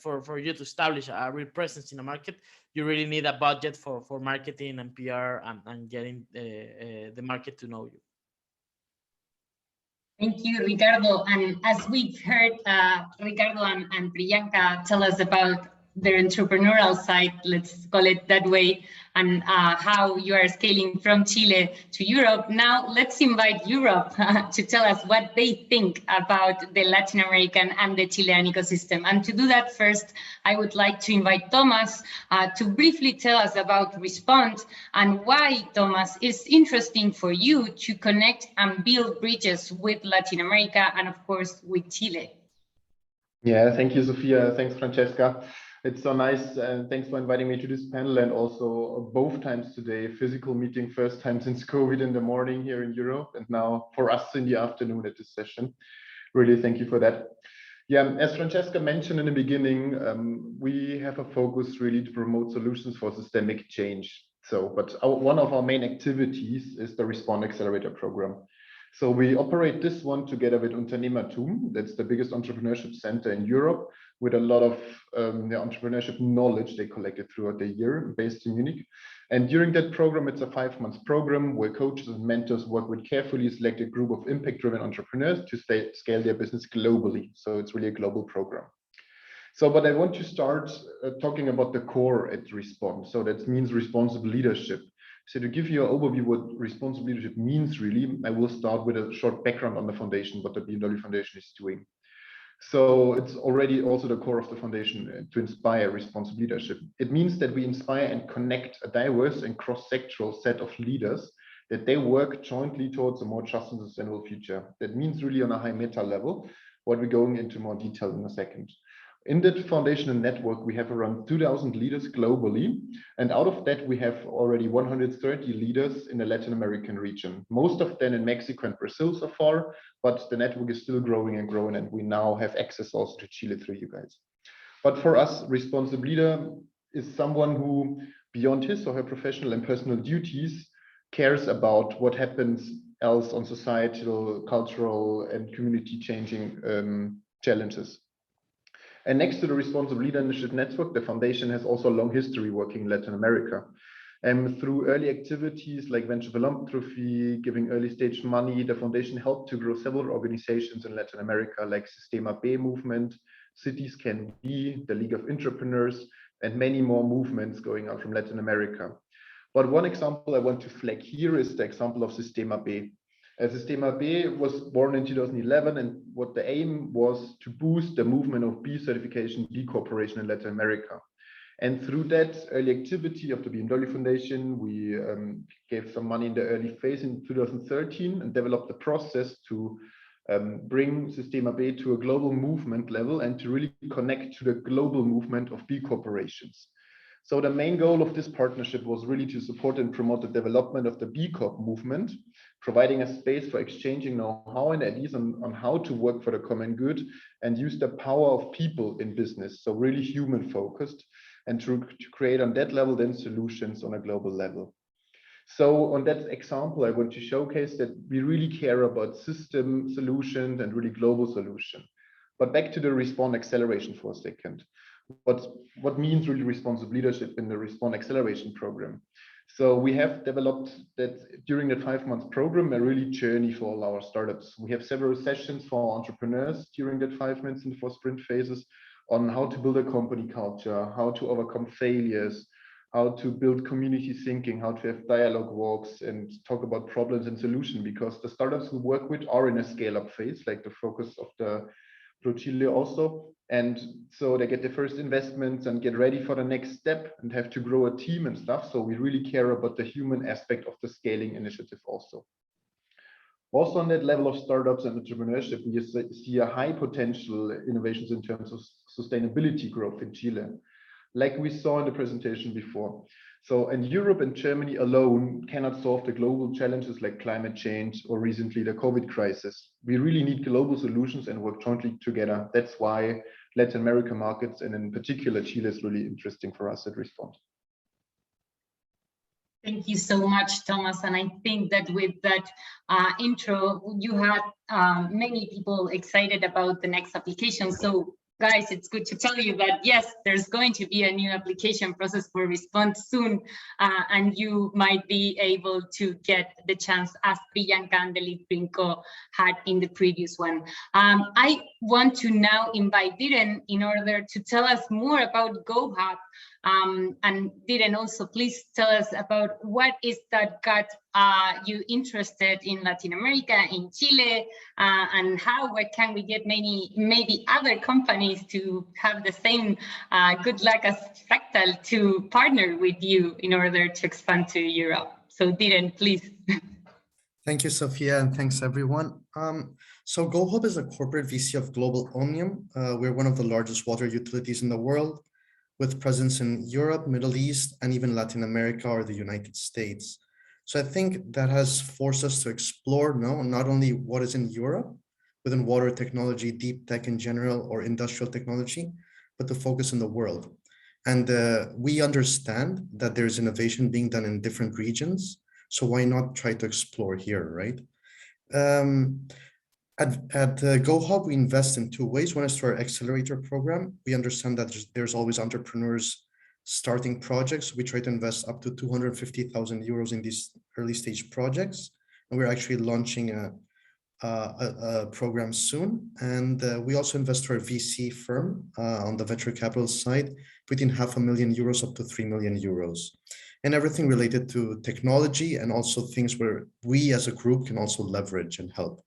for you to establish a real presence in a market, you really need a budget for marketing and PR and getting the market to know you. Thank you, Ricardo. And as we've heard, Ricardo and Priyanka tell us about their entrepreneurial side, let's call it that way, and how you are scaling from Chile to Europe. Now let's invite Europe to tell us what they think about the Latin American and the Chilean ecosystem. And to do that, first, I would like to invite Thomas to briefly tell us about Respond and why, Thomas, it's interesting for you to connect and build bridges with Latin America and, of course, with Chile. Yeah, thank you, Sophia. Thanks, Francesca. It's so nice, and thanks for inviting me to this panel, and also both times today, physical meeting, first time since COVID in the morning here in Europe, and now for us in the afternoon at this session. Really, thank you for that. Yeah, as Francesca mentioned in the beginning, we have a focus really to promote solutions for systemic change. But one of our main activities is the Respond Accelerator program. So we operate this one together with Unternehmertum. That's the biggest entrepreneurship center in Europe, with a lot of entrepreneurship knowledge they collected throughout the year, based in Munich. And during that program, it's a 5-month program where coaches and mentors work with carefully selected group of impact-driven entrepreneurs to scale their business globally. So it's really a global program. So, but I want to start talking about the core at Respond. So that means responsible leadership. So to give you an overview what responsible leadership means really, I will start with a short background on the foundation, what the BMW Foundation is doing. So it's already also the core of the foundation to inspire responsible leadership. It means that we inspire and connect a diverse and cross-sectoral set of leaders, that they work jointly towards a more just and sustainable future. That means really on a high meta level, what we're going into more detail in a second. In that foundation and network, we have around 2,000 leaders globally. And out of that, we have already 130 leaders in the Latin American region, most of them in Mexico and Brazil so far, but the network is still growing and growing. And we now have access also to Chile through you guys. But for us, responsible leader is someone who, beyond his or her professional and personal duties, cares about what happens else on societal, cultural, and community changing challenges. And next to the Responsible Leadership Network, the foundation has also a long history working in Latin America. And through early activities like venture philanthropy, giving early stage money, the foundation helped to grow several organizations in Latin America like Sistema B movement, Cities Can Be, the League of Entrepreneurs, and many more movements going out from Latin America. But one example I want to flag here is the example of Sistema B. Sistema B was born in 2011, and what the aim was to boost the movement of B certification, B Corporation in Latin America. And through that early activity of the BMW Foundation, we gave some money in the early phase in 2013 and developed the process to bring Sistema B to a global movement level and to really connect to the global movement of B corporations. So the main goal of this partnership was really to support and promote the development of the B Corp movement, providing a space for exchanging know-how and ideas on how to work for the common good and use the power of people in business. So really human focused, and to create on that level then solutions on a global level. So on that example, I want to showcase that we really care about system solutions and really global solution. But back to the Respond Acceleration for a second. What means really responsible leadership in the Respond Acceleration program? So we have developed that during the 5-month program, a really journey for all our startups. We have several sessions for entrepreneurs during that 5 months in the 4 sprint phases on how to build a company culture, how to overcome failures, how to build community thinking, how to have dialogue walks and talk about problems and solutions, because the startups we work with are in a scale-up phase, like the focus of the ProChile also. And so they get the first investments and get ready for the next step and have to grow a team and stuff. So we really care about the human aspect of the scaling initiative also. Also on that level of startups and entrepreneurship, we see a high potential innovations in terms of sustainability growth in Chile, like we saw in the presentation before. So, and Europe and Germany alone cannot solve the global challenges like climate change or recently the COVID crisis. We really need global solutions and work jointly together. That's why Latin American markets, and in particular Chile, is really interesting for us at Respond. Thank you so much, Thomas. And I think that with that intro, you had many people excited about the next application. So guys, it's good to tell you that, yes, there's going to be a new application process for Respond soon, and you might be able to get the chance as Priyanka and the lead Brinko had in the previous one. I want to now invite Diren in order to tell us more about GoHub. And Diren, also please tell us about what is that got you interested in Latin America, in Chile, and where can we get maybe other companies to have the same good luck as Fractal to partner with you in order to expand to Europe. So Diren, please. Thank you, Sophia, and thanks everyone. So GoHub is a corporate VC of Global Omnium. We're one of the largest water utilities in the world, with presence in Europe, Middle East, and even Latin America or the United States. So I think that has forced us to explore not only what is in Europe within water technology, deep tech in general, or industrial technology, but to focus in the world. And we understand that there's innovation being done in different regions. So why not try to explore here, right? At GoHub, we invest in 2 ways. One is through our accelerator program. We understand that there's always entrepreneurs starting projects. We try to invest up to 250,000 euros in these early stage projects. And we're actually launching a program soon. And we also invest through our VC firm on the venture capital side, between €500,000 up to 3 million euros. and everything related to technology and also things where we as a group can also leverage and help.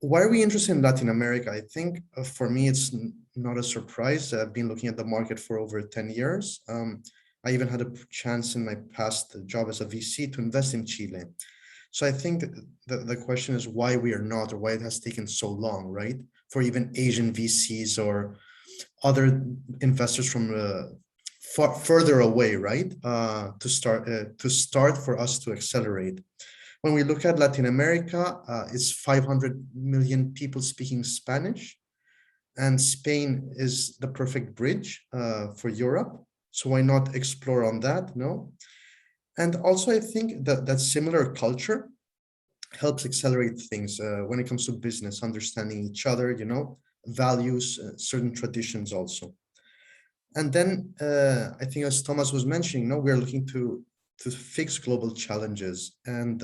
Why are we interested in Latin America? I think for me, it's not a surprise. I've been looking at the market for over 10 years. I even had a chance in my past job as a VC to invest in Chile. So I think the question is why we are not, or why it has taken so long, right? For even Asian VCs or other investors from further away, right? To start for us to accelerate. When we look at Latin America, it's 500 million people speaking Spanish, and Spain is the perfect bridge for Europe. So why not explore on that, no? And also I think that similar culture helps accelerate things when it comes to business, understanding each other, you know, values, certain traditions also. And then I think as Thomas was mentioning, no, we're looking to fix global challenges, and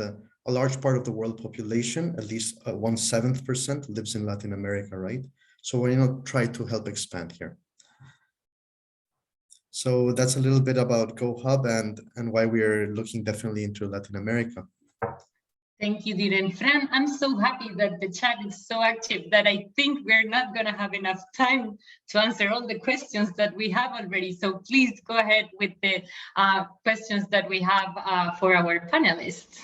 a large part of the world population, at least 1/7%, lives in Latin America, right? So why not try to help expand here? So that's a little bit about GoHub and why we're looking definitely into Latin America. Thank you, Diren. Fran, I'm so happy that the chat is so active that I think we're not going to have enough time to answer all the questions that we have already. So please go ahead with the questions that we have for our panelists.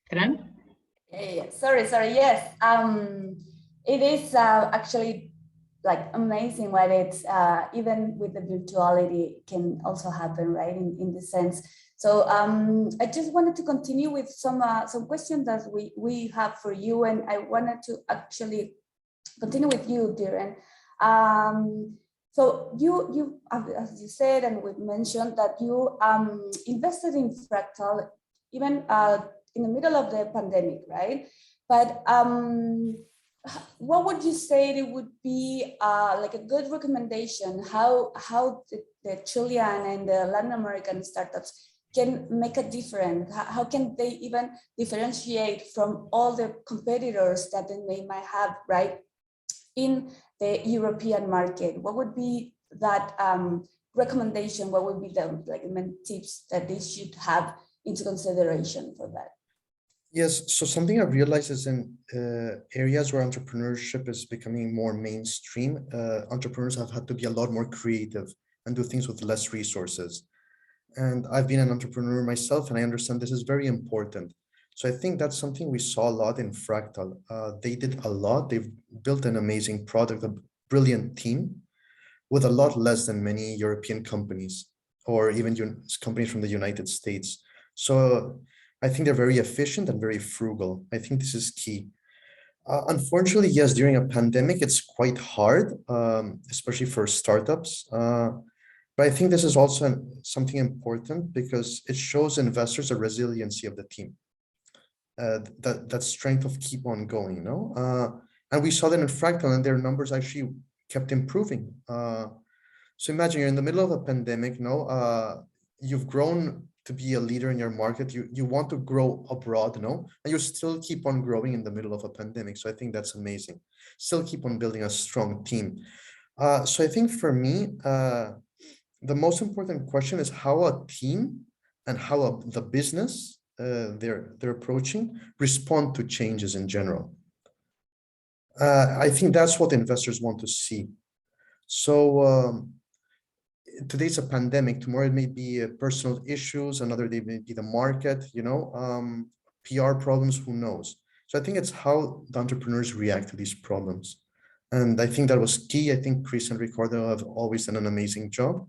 Fran? Yeah. Sorry, yes. It is actually like amazing what it's even with the virtuality can also happen, right? In this sense. So I just wanted to continue with some questions that we have for you, and I wanted to actually continue with you, Diren. So you, as you said, and we've mentioned that you invested in Fractal even in the middle of the pandemic, right? But what would you say it would be like a good recommendation how the Chilean and the Latin American startups can make a difference? How can they even differentiate from all the competitors that they might have, right, in the European market? What would be that recommendation? What would be the main tips that they should have into consideration for that? Yes, so something I've realized is in areas where entrepreneurship is becoming more mainstream, entrepreneurs have had to be a lot more creative and do things with less resources. And I've been an entrepreneur myself, and I understand this is very important. So I think that's something we saw a lot in Fractal. They did a lot. They've built an amazing product, a brilliant team with a lot less than many European companies or even companies from the United States. So I think they're very efficient and very frugal. I think this is key. Unfortunately, yes, during a pandemic, it's quite hard, especially for startups. But I think this is also something important because it shows investors the resiliency of the team, that strength of keep on going, you know? And we saw that in Fractal, and their numbers actually kept improving. So imagine you're in the middle of a pandemic, you've grown to be a leader in your market, you want to grow abroad, and you still keep on growing in the middle of a pandemic. So I think that's amazing. Still keep on building a strong team. So I think for me, the most important question is how a team and how the business they're approaching respond to changes in general. I think that's what investors want to see. So today's a pandemic, tomorrow it may be personal issues, another day may be the market, PR problems, who knows? So I think it's how the entrepreneurs react to these problems. And I think that was key. I think Chris and Ricardo have always done an amazing job.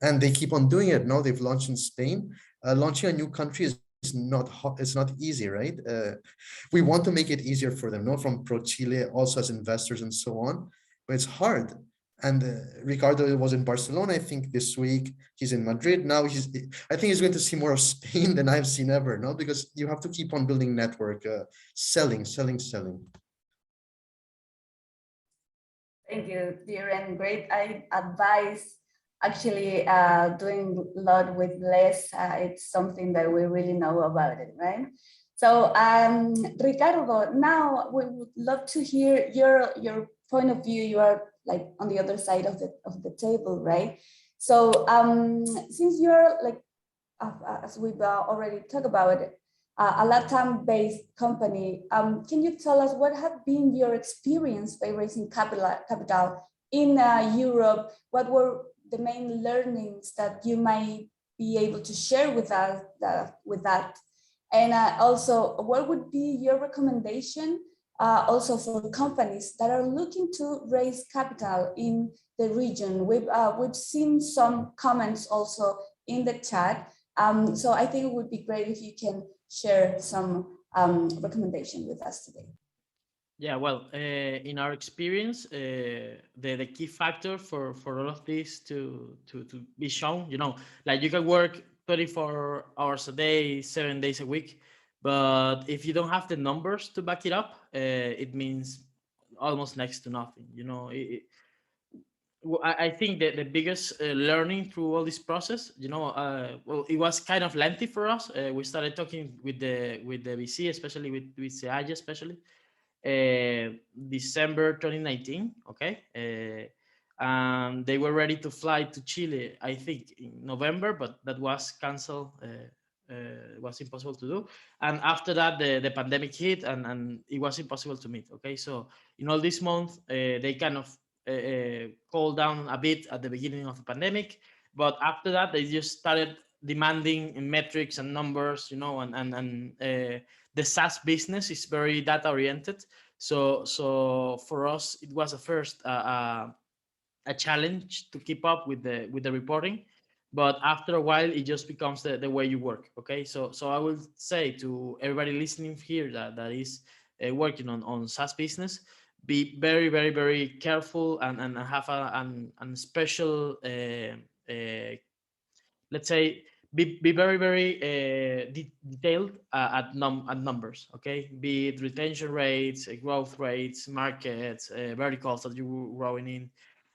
And they keep on doing it. Now they've launched in Spain. Launching a new country is it's not easy, right? We want to make it easier for them, from ProChile, also as investors and so on, but it's hard. And Ricardo was in Barcelona, I think this week. He's in Madrid now. I think he's going to see more of Spain than I've seen ever, because you have to keep on building network, selling. Thank you, Diren. Great advice. Actually, doing a lot with less, it's something that we really know about it, right? So, Ricardo, now we would love to hear your point of view, you are like on the other side of the table, right? So since you're like, as we've already talked about it, a LATAM-based company, can you tell us what have been your experience by raising capital in Europe? What were the main learnings that you might be able to share with us with that? And also, what would be your recommendation also for companies that are looking to raise capital in the region? We've seen some comments also in the chat. So I think it would be great if you can share some recommendation with us today. Yeah, well, in our experience, the key factor for all of this to be shown, you know, like you can work 24 hours a day, 7 days a week, but if you don't have the numbers to back it up, it means almost next to nothing. You know, I think that the biggest learning through all this process, you know, well, it was kind of lengthy for us. We started talking with the VC, especially with SEAGE, especially. December 2019, okay, and they were ready to fly to Chile, I think in November, but that was canceled. It was impossible to do, and after that the pandemic hit, and it was impossible to meet. Okay, so in all this month they kind of cooled down a bit at the beginning of the pandemic, but after that they just started demanding metrics and numbers, you know, and the SaaS business is very data oriented. So for us, it was a first a challenge to keep up with the reporting, but after a while, it just becomes the way you work. Okay, so I will say to everybody listening here that is working on SaaS business, be very, very, very careful and have a special let's say be very, very detailed at numbers. Okay, be it retention rates, growth rates, markets, verticals that you're growing in,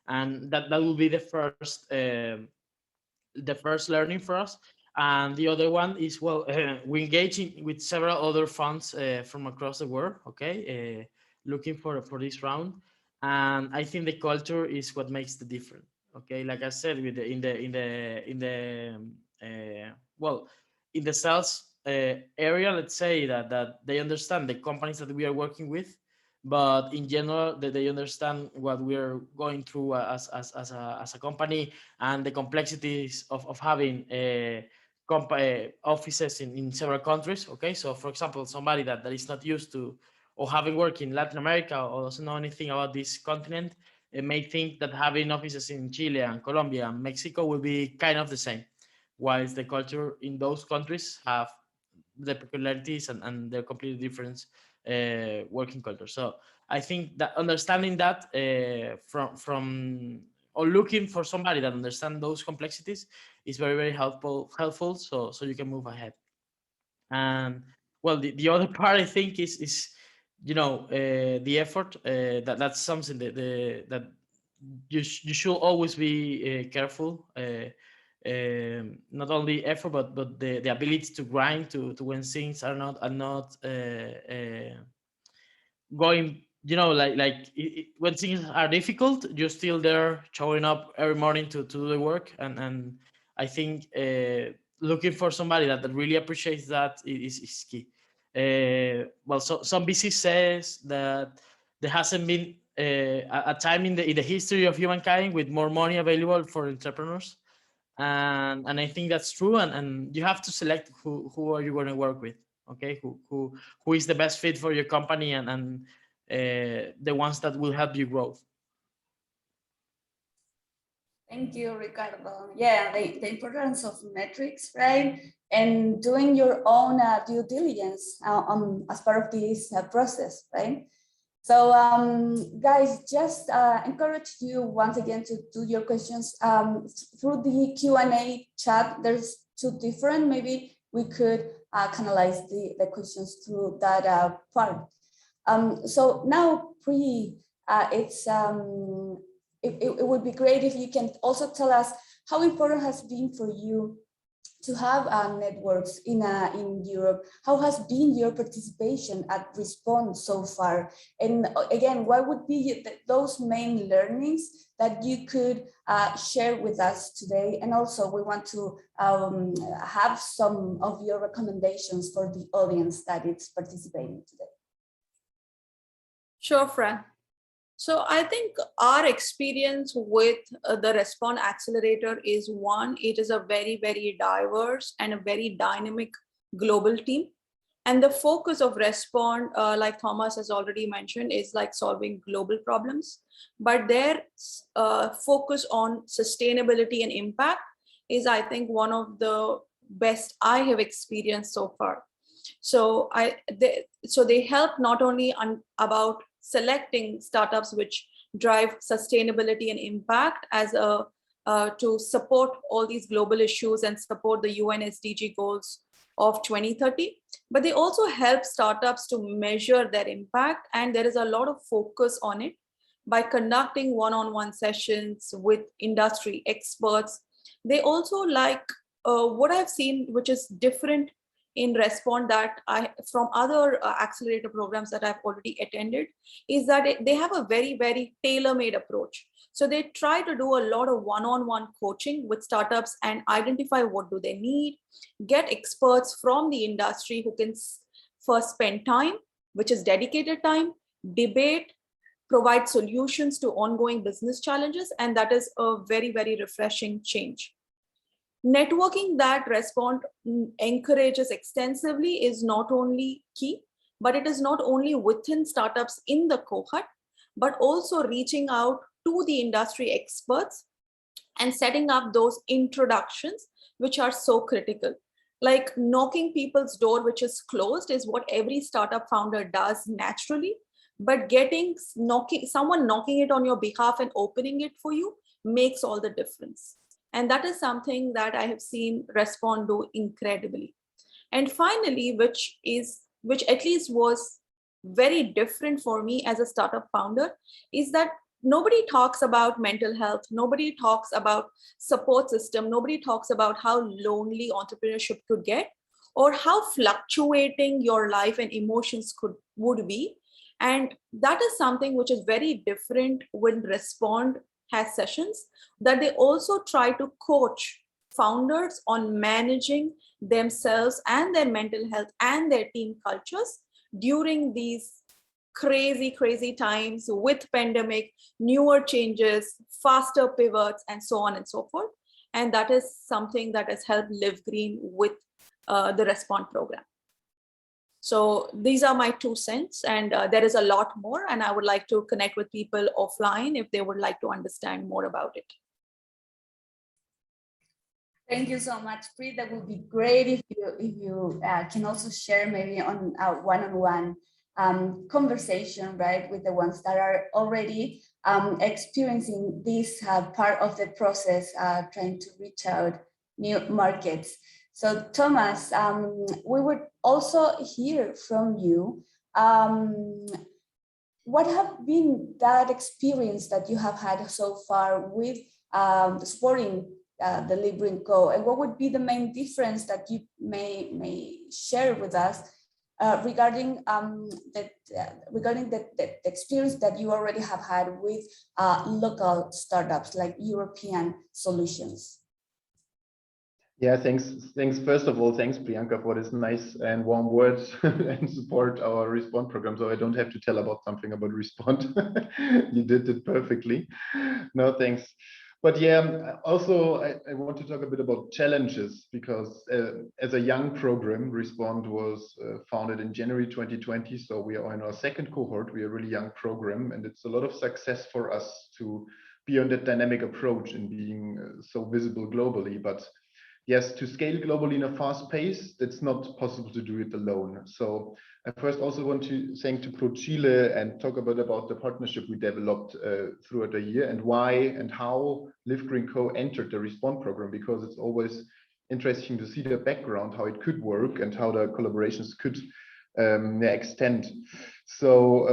and that will be the first learning for us. And the other one is, well, we engaging with several other funds from across the world. Okay, looking for this round, and I think the culture is what makes the difference. Okay, like I said, with in the well, in the sales area, let's say that they understand the companies that we are working with, but in general, that they understand what we are going through as a company, and the complexities of having offices in several countries. Okay, so for example, somebody that is not used to or having worked in Latin America or doesn't know anything about this continent, may think that having offices in Chile and Colombia and Mexico will be kind of the same, whilst the culture in those countries have the peculiarities and they're completely different working culture. So I think that understanding that from or looking for somebody that understands those complexities is very, very helpful. So you can move ahead. And well, the other part I think is you know, the effort. That's something that you should always be careful. Not only effort, but the ability to grind to when things are not going, you know, like when things are difficult, you're still there showing up every morning to do the work. And I think looking for somebody that really appreciates that is key. Well, so some VC says that there hasn't been a time in the history of humankind with more money available for entrepreneurs, and I think that's true. And you have to select who are you going to work with. Okay, who is the best fit for your company, and the ones that will help you grow. Thank you, Ricardo. Yeah, the importance of metrics, right? And doing your own due diligence as part of this process, right? So guys, just encourage you once again to do your questions through the Q&A chat. There's two different, maybe we could canalize the questions through that part. So now, it would be great if you can also tell us how important has been for you to have networks in Europe. How has been your participation at Respond so far? And again, what would be those main learnings that you could share with us today? And also we want to have some of your recommendations for the audience that is participating today. Sure, Fran. So I think our experience with the Respond Accelerator is one, it is a very, very diverse and a very dynamic global team. And the focus of Respond, like Thomas has already mentioned, is like solving global problems. But their focus on sustainability and impact is, I think, one of the best I have experienced so far. So they help not only about selecting startups which drive sustainability and impact as to support all these global issues and support the UN SDG goals of 2030, but they also help startups to measure their impact, and there is a lot of focus on it by conducting one-on-one sessions with industry experts. They also like what I've seen, which is different in Respond that from other accelerator programs that I've already attended, is that they have a very, very tailor-made approach. So they try to do a lot of one-on-one coaching with startups and identify what do they need, get experts from the industry who can first spend time, which is dedicated time, debate, provide solutions to ongoing business challenges, and that is a very, very refreshing change. Networking that Respond encourages extensively is not only key, but it is not only within startups in the cohort, but also reaching out to the industry experts and setting up those introductions, which are so critical. Like knocking people's door, which is closed, is what every startup founder does naturally, but someone knocking it on your behalf and opening it for you makes all the difference. And that is something that I have seen Respond do incredibly. And finally, which at least was very different for me as a startup founder, is that nobody talks about mental health, nobody talks about support system, nobody talks about how lonely entrepreneurship could get, or how fluctuating your life and emotions would be. And that is something which is very different when Respond has sessions, that they also try to coach founders on managing themselves and their mental health and their team cultures during these crazy, crazy times with pandemic, newer changes, faster pivots, and so on and so forth. And that is something that has helped Live Green with the Respond program. So these are my 2 cents, and there is a lot more, and I would like to connect with people offline if they would like to understand more about it. Thank you so much, Pri. That would be great if you can also share maybe on a one-on-one conversation, right, with the ones that are already experiencing this part of the process, trying to reach out new markets. So Thomas, we would also hear from you. What have been that experience that you have had so far with supporting the Live Green Co, and what would be the main difference that you may share with us regarding the experience that you already have had with local startups like European solutions? Yeah, thanks. First of all, thanks, Priyanka, for this nice and warm words and support our Respond program. So I don't have to tell about something about Respond. You did it perfectly. No, thanks. But yeah, also I want to talk a bit about challenges, because as a young program, Respond was founded in January 2020. So we are in our 2nd cohort. We are a really young program, and it's a lot of success for us to be on that dynamic approach and being so visible globally. But yes, to scale globally in a fast pace, it's not possible to do it alone. So I first also want to thank to ProChile and talk a bit about the partnership we developed throughout the year, and why and how Live Green Co entered the Respond program, because it's always interesting to see the background, how it could work and how the collaborations could extend. So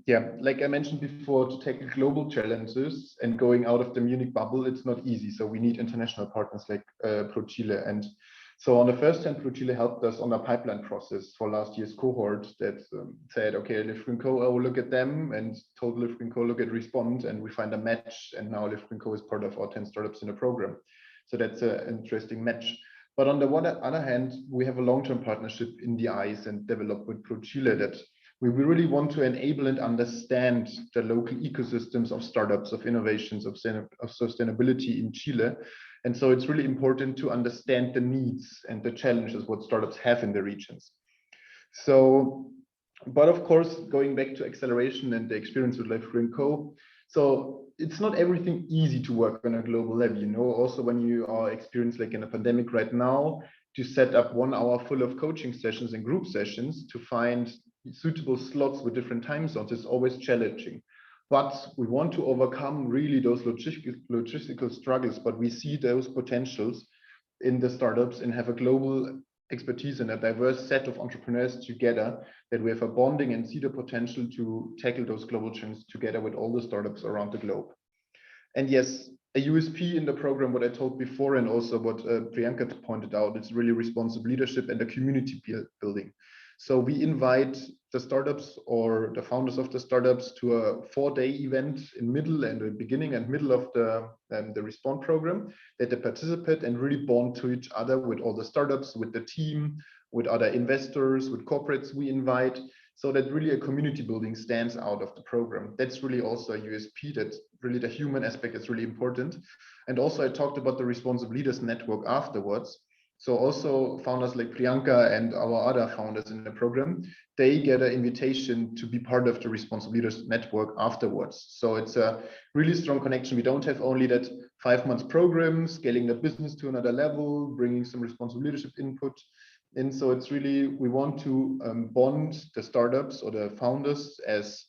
yeah, like I mentioned before, to tackle global challenges and going out of the Munich bubble, it's not easy. So we need international partners like ProChile. And So on the first hand, ProChile helped us on a pipeline process for last year's cohort that said, okay, Liftgreen.co, I will look at them, and told Liftgreen.co look at Respond, and we find a match, and now Liftgreen.co is part of our 10 startups in the program. So that's an interesting match. But on the other hand, we have a long-term partnership in the eyes and develop with ProChile that we really want to enable and understand the local ecosystems of startups, of innovations, of sustainability in Chile. And so it's really important to understand the needs and the challenges what startups have in the regions. So, but of course, going back to acceleration and the experience with Liftgreen.co, so it's not everything easy to work on a global level, you know, also when you are experienced like in a pandemic right now, to set up 1 hour full of coaching sessions and group sessions to find suitable slots with different time zones is always challenging. But we want to overcome really those logistical struggles, but we see those potentials in the startups and have a global expertise and a diverse set of entrepreneurs together, that we have a bonding and see the potential to tackle those global challenges together with all the startups around the globe. And yes, a USP in the program, what I told before, and also what Priyanka pointed out, is really responsive leadership and the community building. So we invite the startups or the founders of the startups to a 4-day event in middle and the beginning and middle of the Respond program, that they participate and really bond to each other with all the startups, with the team, with other investors, with corporates we invite, so that really a community building stands out of the program. That's really also a USP, that really the human aspect is really important. And also I talked about the Responsive Leaders Network afterwards. So also founders like Priyanka and our other founders in the program, they get an invitation to be part of the Responsive Leaders Network afterwards. So it's a really strong connection. We don't have only that 5 months program, scaling the business to another level, bringing some responsible leadership input. And so it's really, we want to bond the startups or the founders as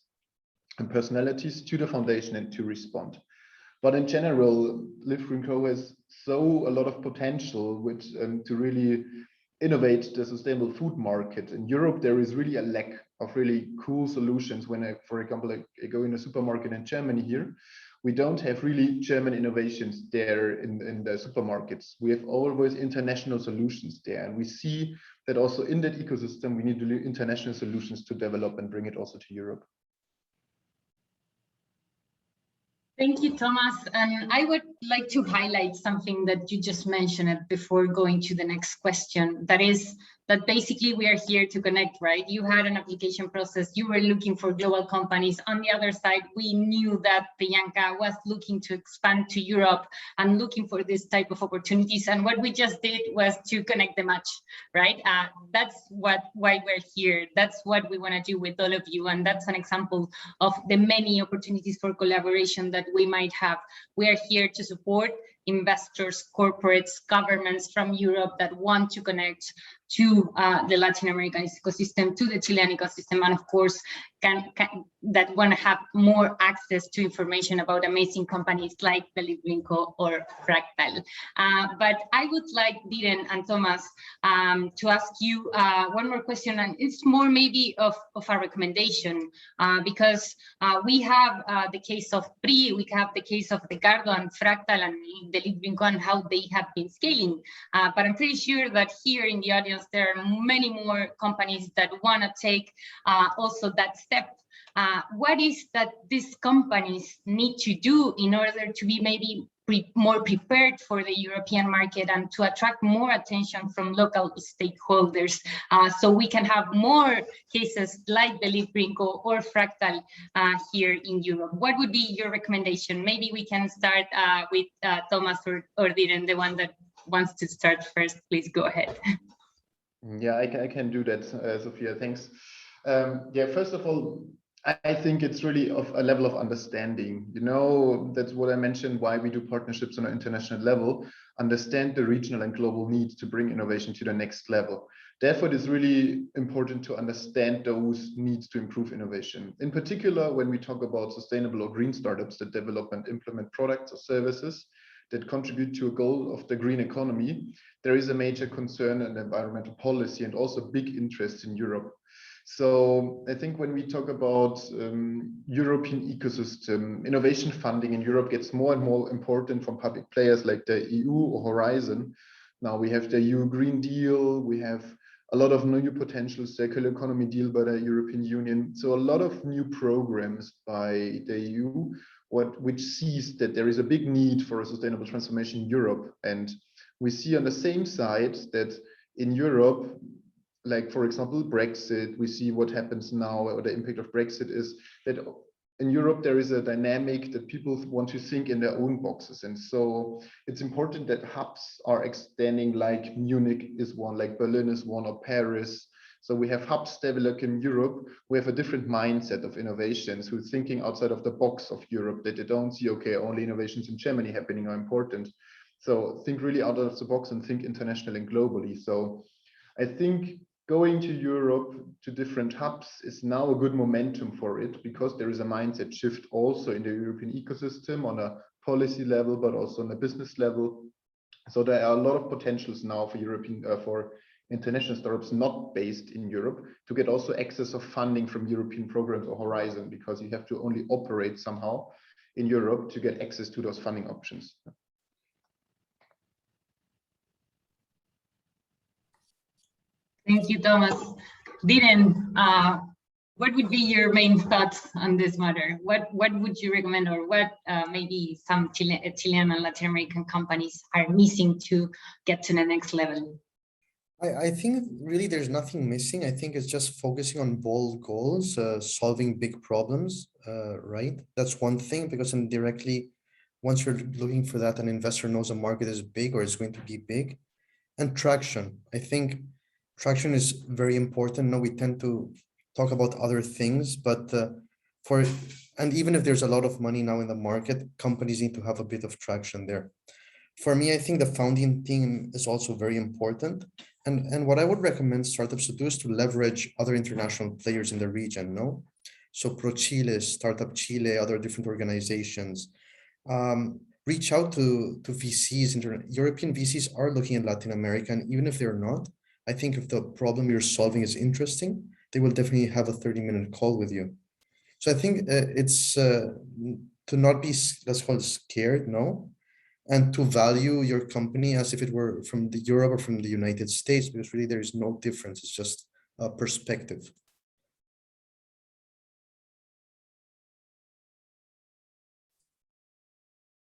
personalities to the foundation and to Respond. But in general, Liftgreen.co has a lot of potential which to really innovate the sustainable food market. In Europe, there is really a lack of really cool solutions. When I, for example, I go in a supermarket in Germany here, we don't have really German innovations there in the supermarkets. We have always international solutions there. And we see that also in that ecosystem, we need international solutions to develop and bring it also to Europe. Thank you, Thomas. And I would like to highlight something that you just mentioned before going to the next question. That is that basically we are here to connect, right? You had an application process, you were looking for global companies. On the other side, we knew that Priyanka was looking to expand to Europe and looking for this type of opportunities. And what we just did was to connect the match, right? That's why we're here. That's what we want to do with all of you. And that's an example of the many opportunities for collaboration that we might have. We are here to support investors, corporates, governments from Europe that want to connect to the Latin American ecosystem, to the Chilean ecosystem, and of course, that want to have more access to information about amazing companies like the Liftgreen.co or Fractal. But I would like Diren and Thomas to ask you one more question, and it's more maybe of a recommendation, because we have the case of Pri, we have the case of Ricardo and Fractal and the Liftgreen.co and how they have been scaling. But I'm pretty sure that here in the audience, there are many more companies that want to take also that step. What is that these companies need to do in order to be maybe more prepared for the European market and to attract more attention from local stakeholders, so we can have more cases like the Liftgreen.co or Fractal here in Europe? What would be your recommendation? Maybe we can start with Thomas or Diren, the one that wants to start first. Please go ahead. Yeah, I can do that, Sophia, thanks. Yeah, first of all, I think it's really of a level of understanding. You know, that's what I mentioned, why we do partnerships on an international level, understand the regional and global needs to bring innovation to the next level. Therefore, it is really important to understand those needs to improve innovation. In particular, when we talk about sustainable or green startups that develop and implement products or services that contribute to a goal of the green economy, there is a major concern in environmental policy and also big interest in Europe. So I think when we talk about European ecosystem, innovation funding in Europe gets more and more important from public players like the EU or Horizon, Now we have the EU Green Deal, we have a lot of new potentials, circular economy deal by the European Union. So a lot of new programs by the EU, which sees that there is a big need for a sustainable transformation in Europe. And we see on the same side that in Europe, like for example, Brexit, we see what happens now, or the impact of Brexit is that in Europe, there is a dynamic that people want to think in their own boxes. And so it's important that hubs are extending, like Munich is one, like Berlin is one, or Paris. So we have hubs developed in Europe. We have a different mindset of innovations, who's thinking outside of the box of Europe, that they don't see, okay, only innovations in Germany happening are important. So think really out of the box and think internationally and globally. So I think going to Europe, to different hubs, is now a good momentum for it, because there is a mindset shift also in the European ecosystem on a policy level, but also on a business level. So there are a lot of potentials now for for international startups not based in Europe to get also access of funding from European programs or Horizon, because you have to only operate somehow in Europe to get access to those funding options. Thank you, Thomas. Diren, what would be your main thoughts on this matter? What would you recommend, or what maybe some Chilean and Latin American companies are missing to get to the next level? I think really there's nothing missing. I think it's just focusing on bold goals, solving big problems, right? That's one thing, because indirectly, once you're looking for that, an investor knows a market is big or is going to be big. And traction. I think traction is very important. Now we tend to talk about other things, but and even if there's a lot of money now in the market, companies need to have a bit of traction there. For me, I think the founding team is also very important. And what I would recommend startups to do is to leverage other international players in the region, no? So ProChile, Startup Chile, other different organizations. Reach out to VCs. European VCs are looking at Latin America, and even if they're not, I think if the problem you're solving is interesting, they will definitely have a 30-minute call with you. So I think it's to not be, let's call it, scared, no? And to value your company as if it were from the Europe or from the United States, because really there is no difference. It's just a perspective.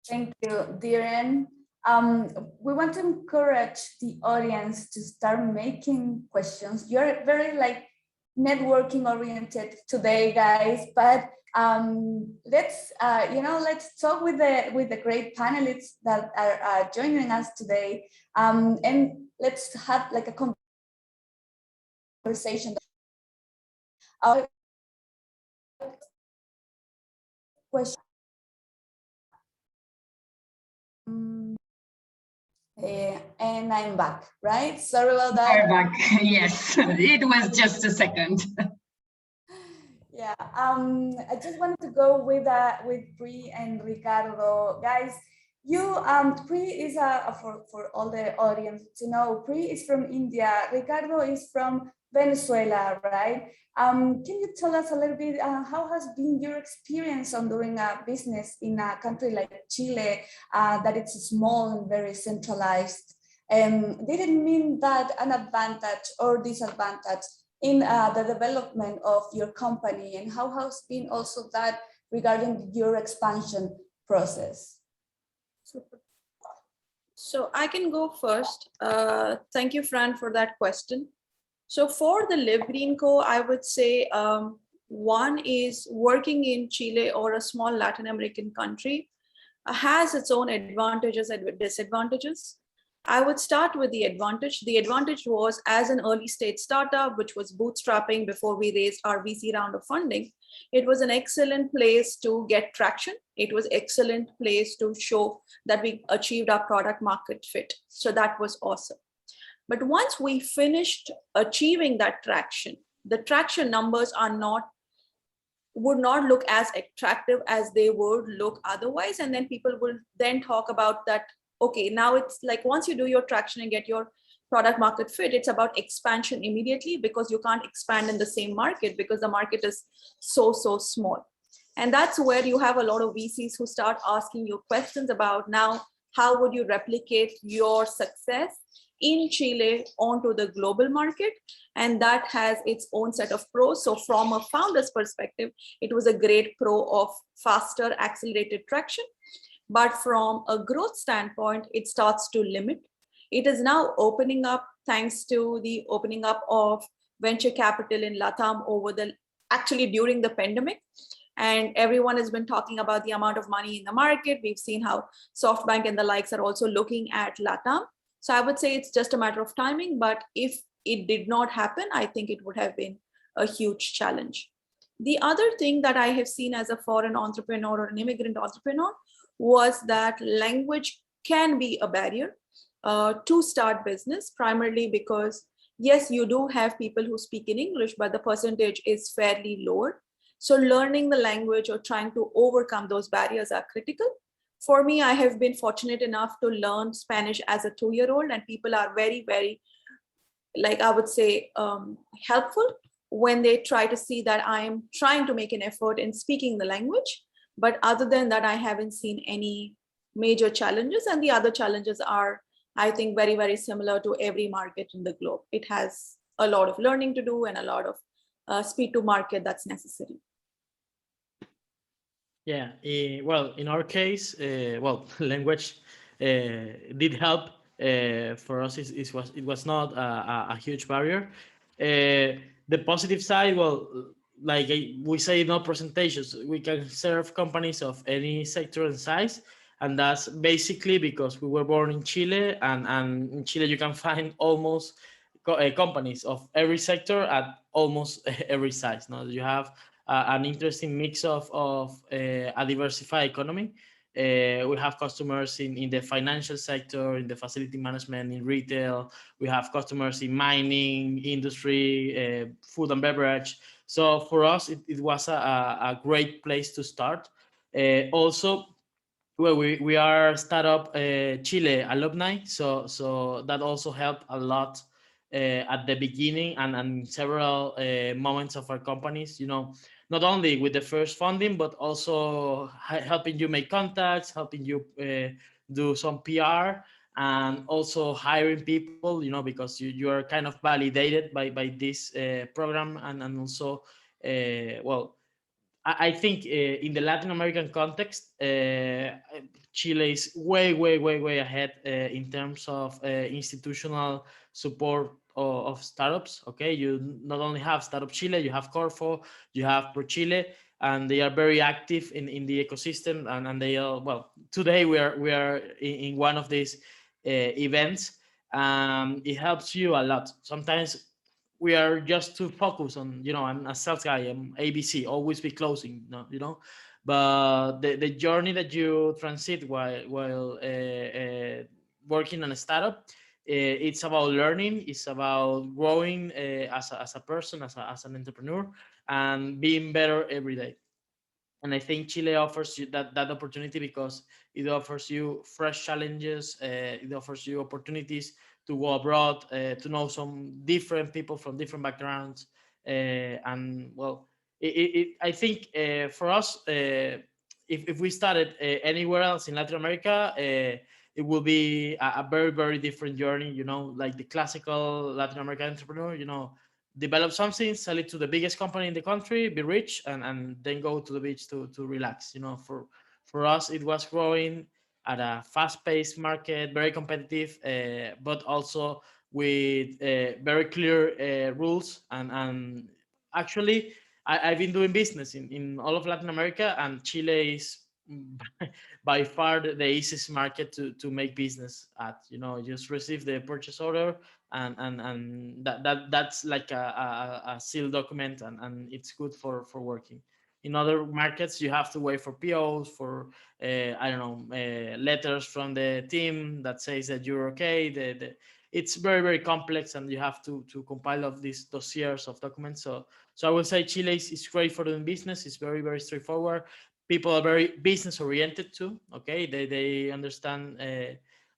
Thank you, Diren. We want to encourage the audience to start making questions. You're very networking oriented today, guys, but let's talk with the great panelists that are joining us today, and let's have like a conversation. Question. And I'm back, right? Sorry about that. You're back. Yes, it was just a second. Yeah, I just wanted to go with Pri and Ricardo, guys. You Pri is for all the audience to know, Pri is from India. Ricardo is from Venezuela, right? Can you tell us a little bit how has been your experience on doing a business in a country like Chile, that it's small and very centralized? Did it mean that an advantage or disadvantage in the development of your company, and how has been also that regarding your expansion process? Super. So I can go first. Thank you, Fran, for that question. So for the Live Green Co, I would say one is working in Chile or a small Latin American country has its own advantages and disadvantages. I would start with the advantage. The advantage was, as an early stage startup, which was bootstrapping before we raised our VC round of funding, it was an excellent place to get traction. It was an excellent place to show that we achieved our product market fit. So that was awesome. But once we finished achieving that traction, the traction numbers would not look as attractive as they would look otherwise. And then people will then talk about that, okay, now it's like once you do your traction and get your product market fit, it's about expansion immediately, because you can't expand in the same market because the market is so small. And that's where you have a lot of VCs who start asking you questions about, now, how would you replicate your success in Chile onto the global market? And that has its own set of pros. So from a founder's perspective, it was a great pro of faster accelerated traction. But from a growth standpoint, it starts to limit. It is now opening up thanks to the opening up of venture capital in LATAM actually during the pandemic. And everyone has been talking about the amount of money in the market. We've seen how SoftBank and the likes are also looking at LATAM. So I would say it's just a matter of timing, but if it did not happen, I think it would have been a huge challenge. The other thing that I have seen as a foreign entrepreneur or an immigrant entrepreneur was that language can be a barrier to start business, primarily because, yes, you do have people who speak in English, but the percentage is fairly lower. So learning the language or trying to overcome those barriers are critical. For me, I have been fortunate enough to learn Spanish as a 2-year-old, and people are very, very, like I would say, helpful when they try to see that I am trying to make an effort in speaking the language. But other than that, I haven't seen any major challenges. And the other challenges are, I think, very, very similar to every market in the globe. It has a lot of learning to do and a lot of speed to market that's necessary. Yeah, well, in our case, well, language did help. For us, it was not a huge barrier. The positive side, well, like we say in all presentations, we can serve companies of any sector and size, and that's basically because we were born in Chile, and in Chile you can find almost companies of every sector at almost every size. No, you have an interesting mix of a diversified economy. We have customers in the financial sector, in the facility management, in retail. We have customers in mining, industry, food and beverage. So for us, it was a great place to start. Also, well, we are startup Chile alumni, so that also helped a lot at the beginning and several moments of our companies. You know, not only with the first funding, but also helping you make contacts, helping you do some PR, and also hiring people. You know, because you are kind of validated by this program, and also well. I think in the Latin American context, Chile is way ahead in terms of institutional support of startups. Okay, you not only have Startup Chile, you have Corfo, you have ProChile, and they are very active in the ecosystem. And they are, well, today we are in one of these events. It helps you a lot. Sometimes we are just too focused on, you know, I'm a sales guy, I'm ABC, always be closing, you know, but the journey that you transit while working on a startup, it's about learning, it's about growing as a person, as an entrepreneur, and being better every day. And I think Chile offers you that opportunity because it offers you fresh challenges. It offers you opportunities to go abroad, to know some different people from different backgrounds. And well, I think for us, if we started anywhere else in Latin America, it will be a very different journey. You know, like the classical Latin American entrepreneur. You know, develop something, sell it to the biggest company in the country, be rich, and then go to the beach to relax. You know, for us, it was growing at a fast-paced market, very competitive, but also with very clear rules. And actually, I've been doing business in all of Latin America, and Chile is by far the easiest market to make business at. You know, just receive the purchase order, and that's like a seal document, and it's good for working. In other markets, you have to wait for POs, for I don't know, letters from the team that says that you're okay. It's very complex, and you have to compile of these dossiers of documents. So I would say Chile is great for doing business. It's very straightforward. People are very business oriented too. Okay, they understand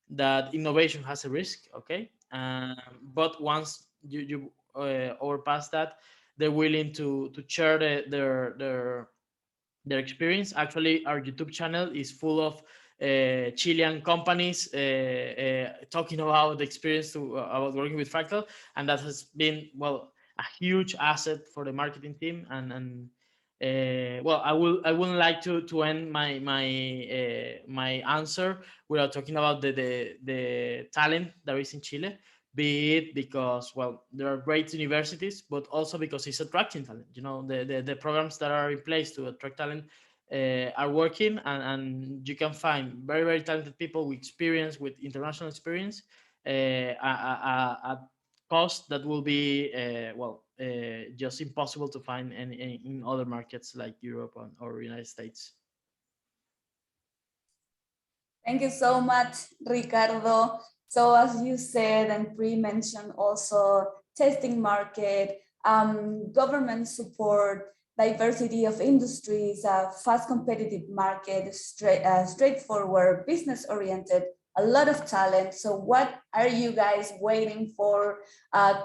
that innovation has a risk. Okay, but once you overpass that, they're willing to share their experience. Actually, our YouTube channel is full of Chilean companies talking about the experience about working with Fractal, and that has been, well, a huge asset for the marketing team. And well, I wouldn't like to end my answer without talking about the talent that is in Chile, be it because, well, there are great universities, but also because it's attracting talent. You know, the programs that are in place to attract talent are working, and you can find very, very talented people with experience, with international experience, at cost that will be just impossible to find in other markets like Europe or United States. Thank you so much, Ricardo. So as you said, and Pri mentioned also, testing market, government support, diversity of industries, fast competitive market, straightforward, business-oriented, a lot of talent. So what are you guys waiting for?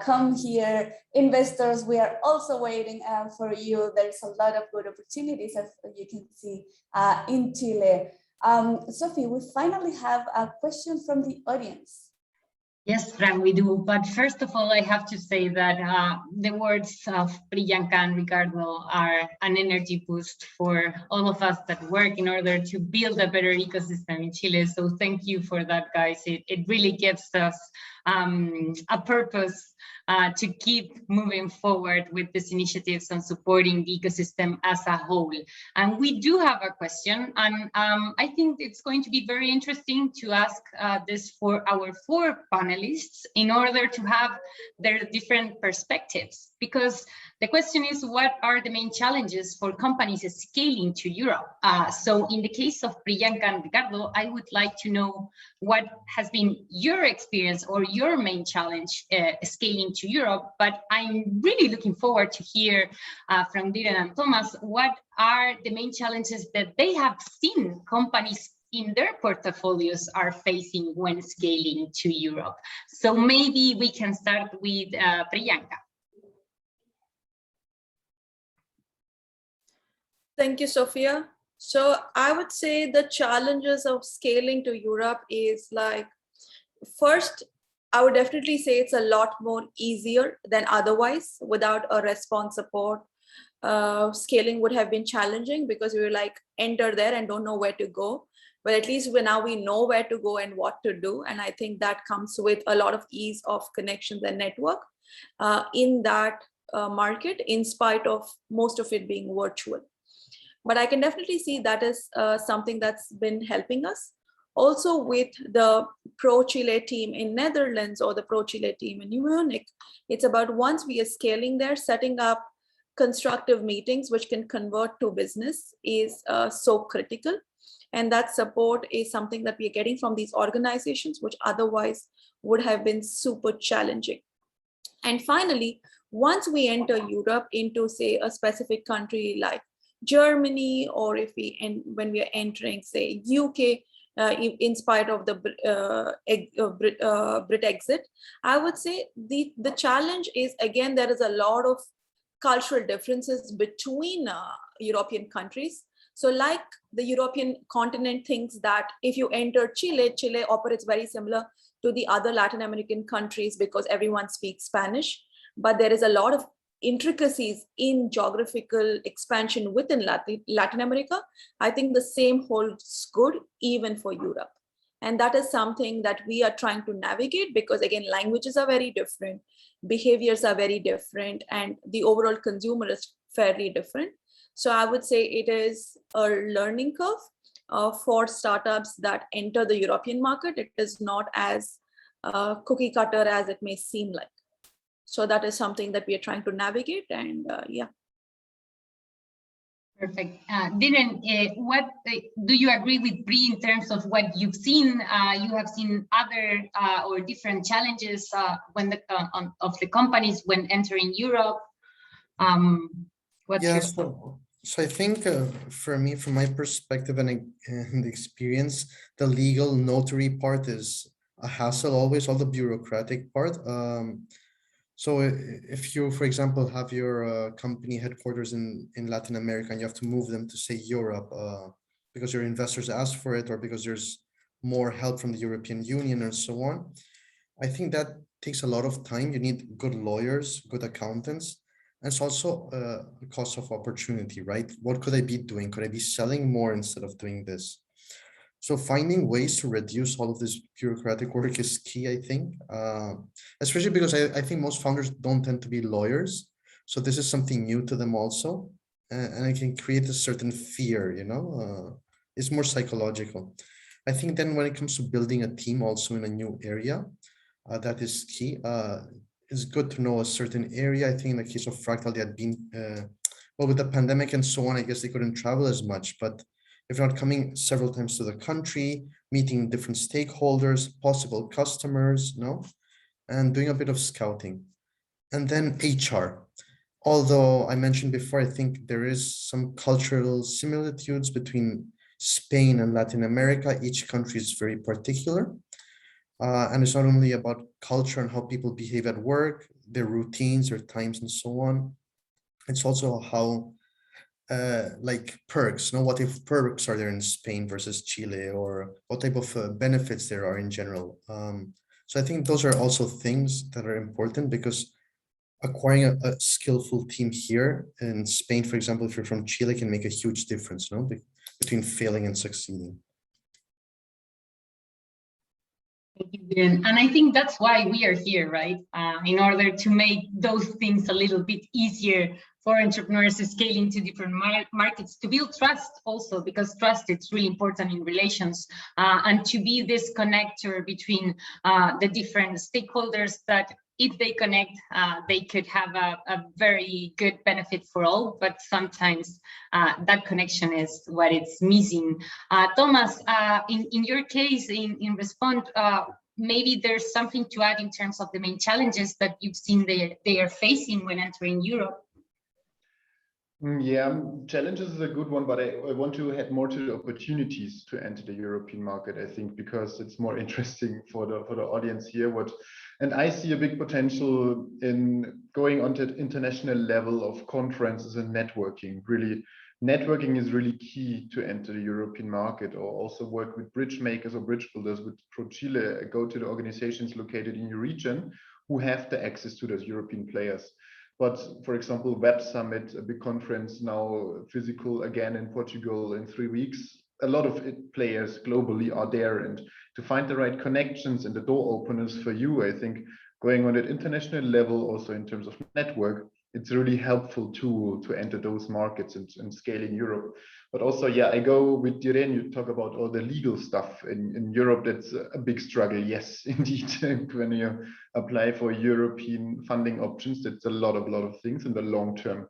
Come here, investors, we are also waiting for you. There's a lot of good opportunities, as you can see, in Chile. Sophie, we finally have a question from the audience. Yes, Fran, we do. But first of all, I have to say that the words of Priyanka and Ricardo are an energy boost for all of us that work in order to build a better ecosystem in Chile. So thank you for that, guys. It really gives us a purpose to keep moving forward with these initiatives and supporting the ecosystem as a whole. And we do have a question, and I think it's going to be very interesting to ask this for our 4 panelists in order to have their different perspectives, because the question is, what are the main challenges for companies scaling to Europe? So in the case of Priyanka and Ricardo, I would like to know what has been your experience or your main challenge scaling to Europe. But I'm really looking forward to hear from Dylan and Thomas, what are the main challenges that they have seen companies in their portfolios are facing when scaling to Europe. So maybe we can start with Priyanka. Thank you, Sophia. So I would say the challenges of scaling to Europe is like, first, I would definitely say it's a lot more easier than otherwise. Without a response support, scaling would have been challenging because we were like, enter there and don't know where to go. But at least now we know where to go and what to do. And I think that comes with a lot of ease of connections and network in that market, in spite of most of it being virtual. But I can definitely see that is something that's been helping us. Also with the ProChile team in Netherlands or the ProChile team in Munich, it's about once we are scaling there, setting up constructive meetings which can convert to business is so critical. And that support is something that we are getting from these organizations, which otherwise would have been super challenging. And finally, once we enter Europe into, say, a specific country like Germany, or if when we are entering, say, UK, in spite of the Brexit, I would say the challenge is, again, there is a lot of cultural differences between European countries. So like the European continent thinks that if you enter Chile, Chile operates very similar to the other Latin American countries because everyone speaks Spanish, but there is a lot of intricacies in geographical expansion within Latin America. I think the same holds good even for Europe. And that is something that we are trying to navigate because, again, languages are very different, behaviors are very different, and the overall consumer is fairly different. So I would say it is a learning curve for startups that enter the European market. It is not as cookie cutter as it may seem like. So that is something that we are trying to navigate, and yeah. Perfect. Dylan, what do you agree with Bri in terms of what you've seen? You have seen other or different challenges when of the companies when entering Europe. What's your thought? So I think for me, from my perspective and experience, the legal notary part is a hassle always, all the bureaucratic part. So if you, for example, have your company headquarters in Latin America and you have to move them to, say, Europe, because your investors ask for it or because there's more help from the European Union and so on. I think that takes a lot of time. You need good lawyers, good accountants, and it's also a cost of opportunity, right? What could I be doing? Could I be selling more instead of doing this? So finding ways to reduce all of this bureaucratic work is key, I think, especially because I think most founders don't tend to be lawyers. So this is something new to them also. And it can create a certain fear, you know, it's more psychological. I think then when it comes to building a team also in a new area, that is key. It's good to know a certain area. I think in the case of Fractal, they had been, well, with the pandemic and so on, I guess they couldn't travel as much, but if not coming several times to the country, meeting different stakeholders, possible customers, no, and doing a bit of scouting. And then HR. Although I mentioned before, I think there is some cultural similitudes between Spain and Latin America. Each country is very particular. And it's not only about culture and how people behave at work, their routines, their times, and so on. It's also how like perks, what if perks are there in Spain versus Chile, or what type of benefits there are in general. So I think those are also things that are important, because acquiring a skillful team here in Spain, for example, if you're from Chile, can make a huge difference, between failing and succeeding. Thank you, Biren. And I think that's why we are here, right? In order to make those things a little bit easier for entrepreneurs scaling to different markets, to build trust also, because trust is really important in relations, and to be this connector between the different stakeholders that if they connect, they could have a very good benefit for all, but sometimes that connection is what it's missing. Thomas, in your case, in Respond, maybe there's something to add in terms of the main challenges that you've seen they are facing when entering Europe. Yeah, challenges is a good one, but I want to add more to the opportunities to enter the European market, I think, because it's more interesting for the audience here. And I see a big potential in going onto the international level of conferences and networking. Really, networking is really key to enter the European market, or also work with bridge makers or bridge builders with ProChile, go to the organizations located in your region who have the access to those European players. But for example, Web Summit, a big conference now physical again in Portugal in 3 weeks, a lot of players globally are there, and to find the right connections and the door openers for you, I think going on that international level, also in terms of network, it's a really helpful tool to enter those markets and scale in Europe. But also, yeah, I go with Diren, you talk about all the legal stuff in Europe. That's a big struggle. Yes, indeed. When you apply for European funding options, that's a lot of things in the long term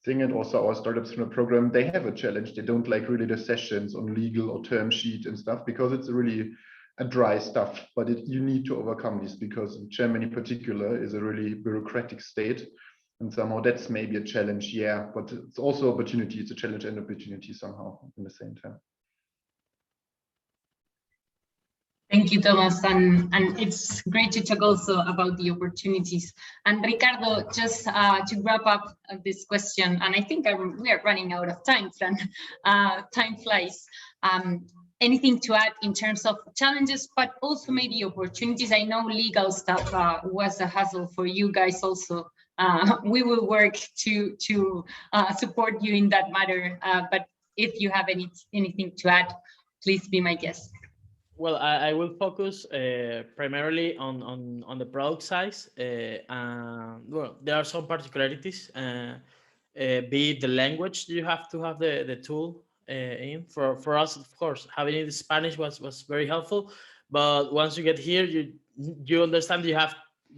thing. And also our startups in the program, they have a challenge. They don't like really the sessions on legal or term sheet and stuff, because it's really a dry stuff. But you need to overcome this, because Germany in particular is a really bureaucratic state. And somehow that's maybe a challenge, yeah, but it's also opportunity. It's a challenge and opportunity somehow in the same time. Thank you, Thomas, and it's great to talk also about the opportunities. And Ricardo, just to wrap up this question, and I think we are running out of time, Fran. Time flies. Anything to add in terms of challenges, but also maybe opportunities? I know legal stuff was a hassle for you guys also. We will work to support you in that matter. But if you have anything to add, please be my guest. Well, I will focus primarily on the product size. Well, there are some particularities. Be it the language, you have to have the tool in. For us, of course, having it in Spanish was very helpful. But once you get here, you understand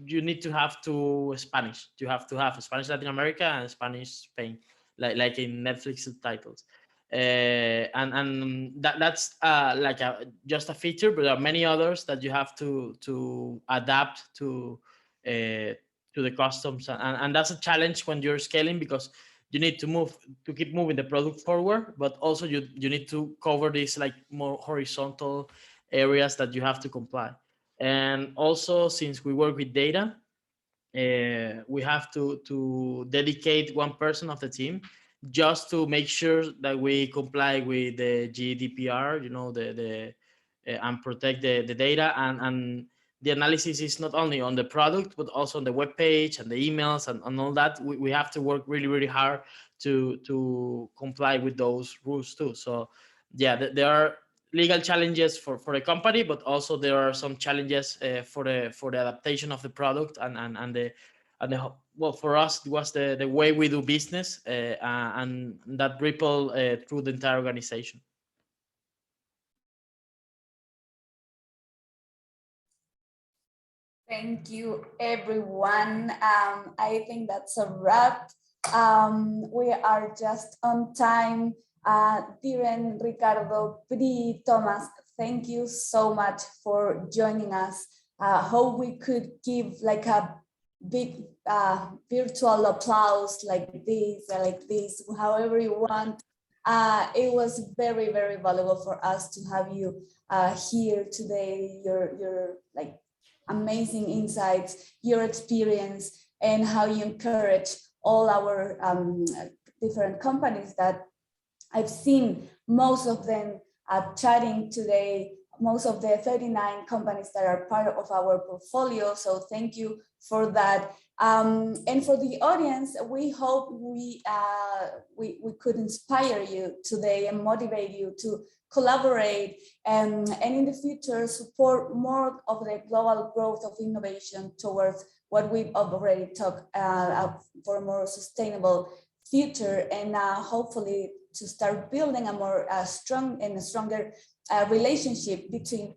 you need to have two Spanish. You have to have Spanish Latin America and Spanish Spain, like in Netflix subtitles. And that's like just a feature, but there are many others that you have to adapt to the customs, and that's a challenge when you're scaling, because you need to keep moving the product forward, but also you need to cover these like more horizontal areas that you have to comply. And also, since we work with data, we have to dedicate one person of the team just to make sure that we comply with the GDPR, you know, and protect the data. And the analysis is not only on the product, but also on the web page and the emails and all that. We have to work really, really hard to comply with those rules too. So yeah, there are legal challenges for the company, but also there are some challenges for the adaptation of the product and the well, for us it was the way we do business, and that ripple through the entire organization. Thank you, everyone. I think that's a wrap. We are just on time. Diren, Ricardo, Pri, Thomas, thank you so much for joining us. Hope we could give like a big virtual applause like this, however you want. It was very, very valuable for us to have you here today. Your like amazing insights, your experience, and how you encourage all our different companies that I've seen most of them chatting today, most of the 39 companies that are part of our portfolio. So thank you for that. And for the audience, we hope we could inspire you today and motivate you to collaborate and in the future support more of the global growth of innovation towards what we've already talked for a more sustainable future, and hopefully to start building a more strong and a stronger relationship between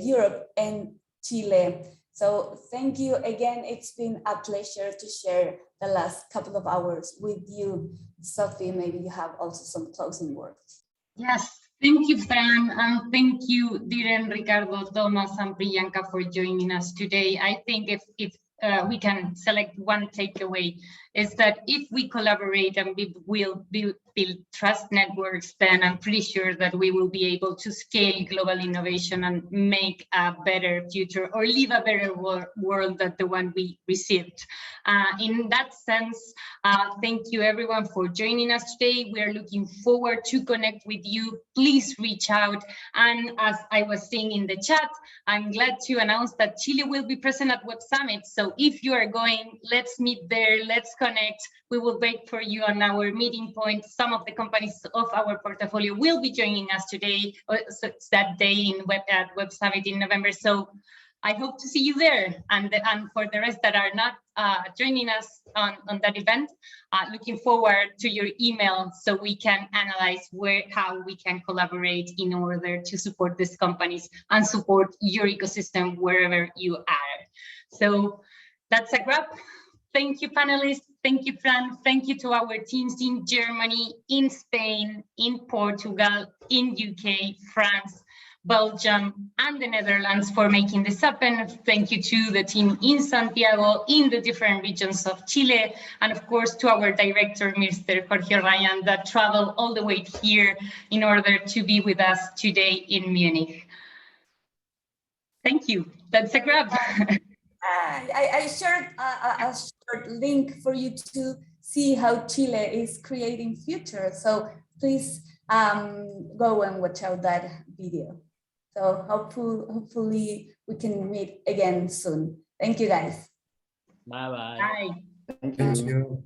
Europe and Chile. So thank you again. It's been a pleasure to share the last couple of hours with you. Sophie, maybe you have also some closing words. Yes, thank you, Fran, and thank you, Diren, Ricardo, Thomas, and Priyanka for joining us today. I think if we can select one takeaway, is that if we collaborate and we will build trust networks, then I'm pretty sure that we will be able to scale global innovation and make a better future or live a better world than the one we received. In that sense, thank you everyone for joining us today. We are looking forward to connect with you. Please reach out. And as I was saying in the chat, I'm glad to announce that Chile will be present at Web Summit. So if you are going, let's meet there, let's connect. We will wait for you on our meeting point. Some of the companies of our portfolio will be joining us today, that day at Web Summit in November. So I hope to see you there. And for the rest that are not joining us on that event, looking forward to your email so we can analyze how we can collaborate in order to support these companies and support your ecosystem wherever you are. So that's a wrap. Thank you, panelists. Thank you, Fran. Thank you to our teams in Germany, in Spain, in Portugal, in UK, France, Belgium, and the Netherlands for making this happen. Thank you to the team in Santiago, in the different regions of Chile, and of course to our director, Mr. Jorge Ryan, that traveled all the way here in order to be with us today in Munich. Thank you. That's a wrap. I shared a short link for you to see how Chile is creating future. So please go and watch out that video. So hopefully we can meet again soon. Thank you, guys. Bye-bye. Bye. Thank Thank you. you.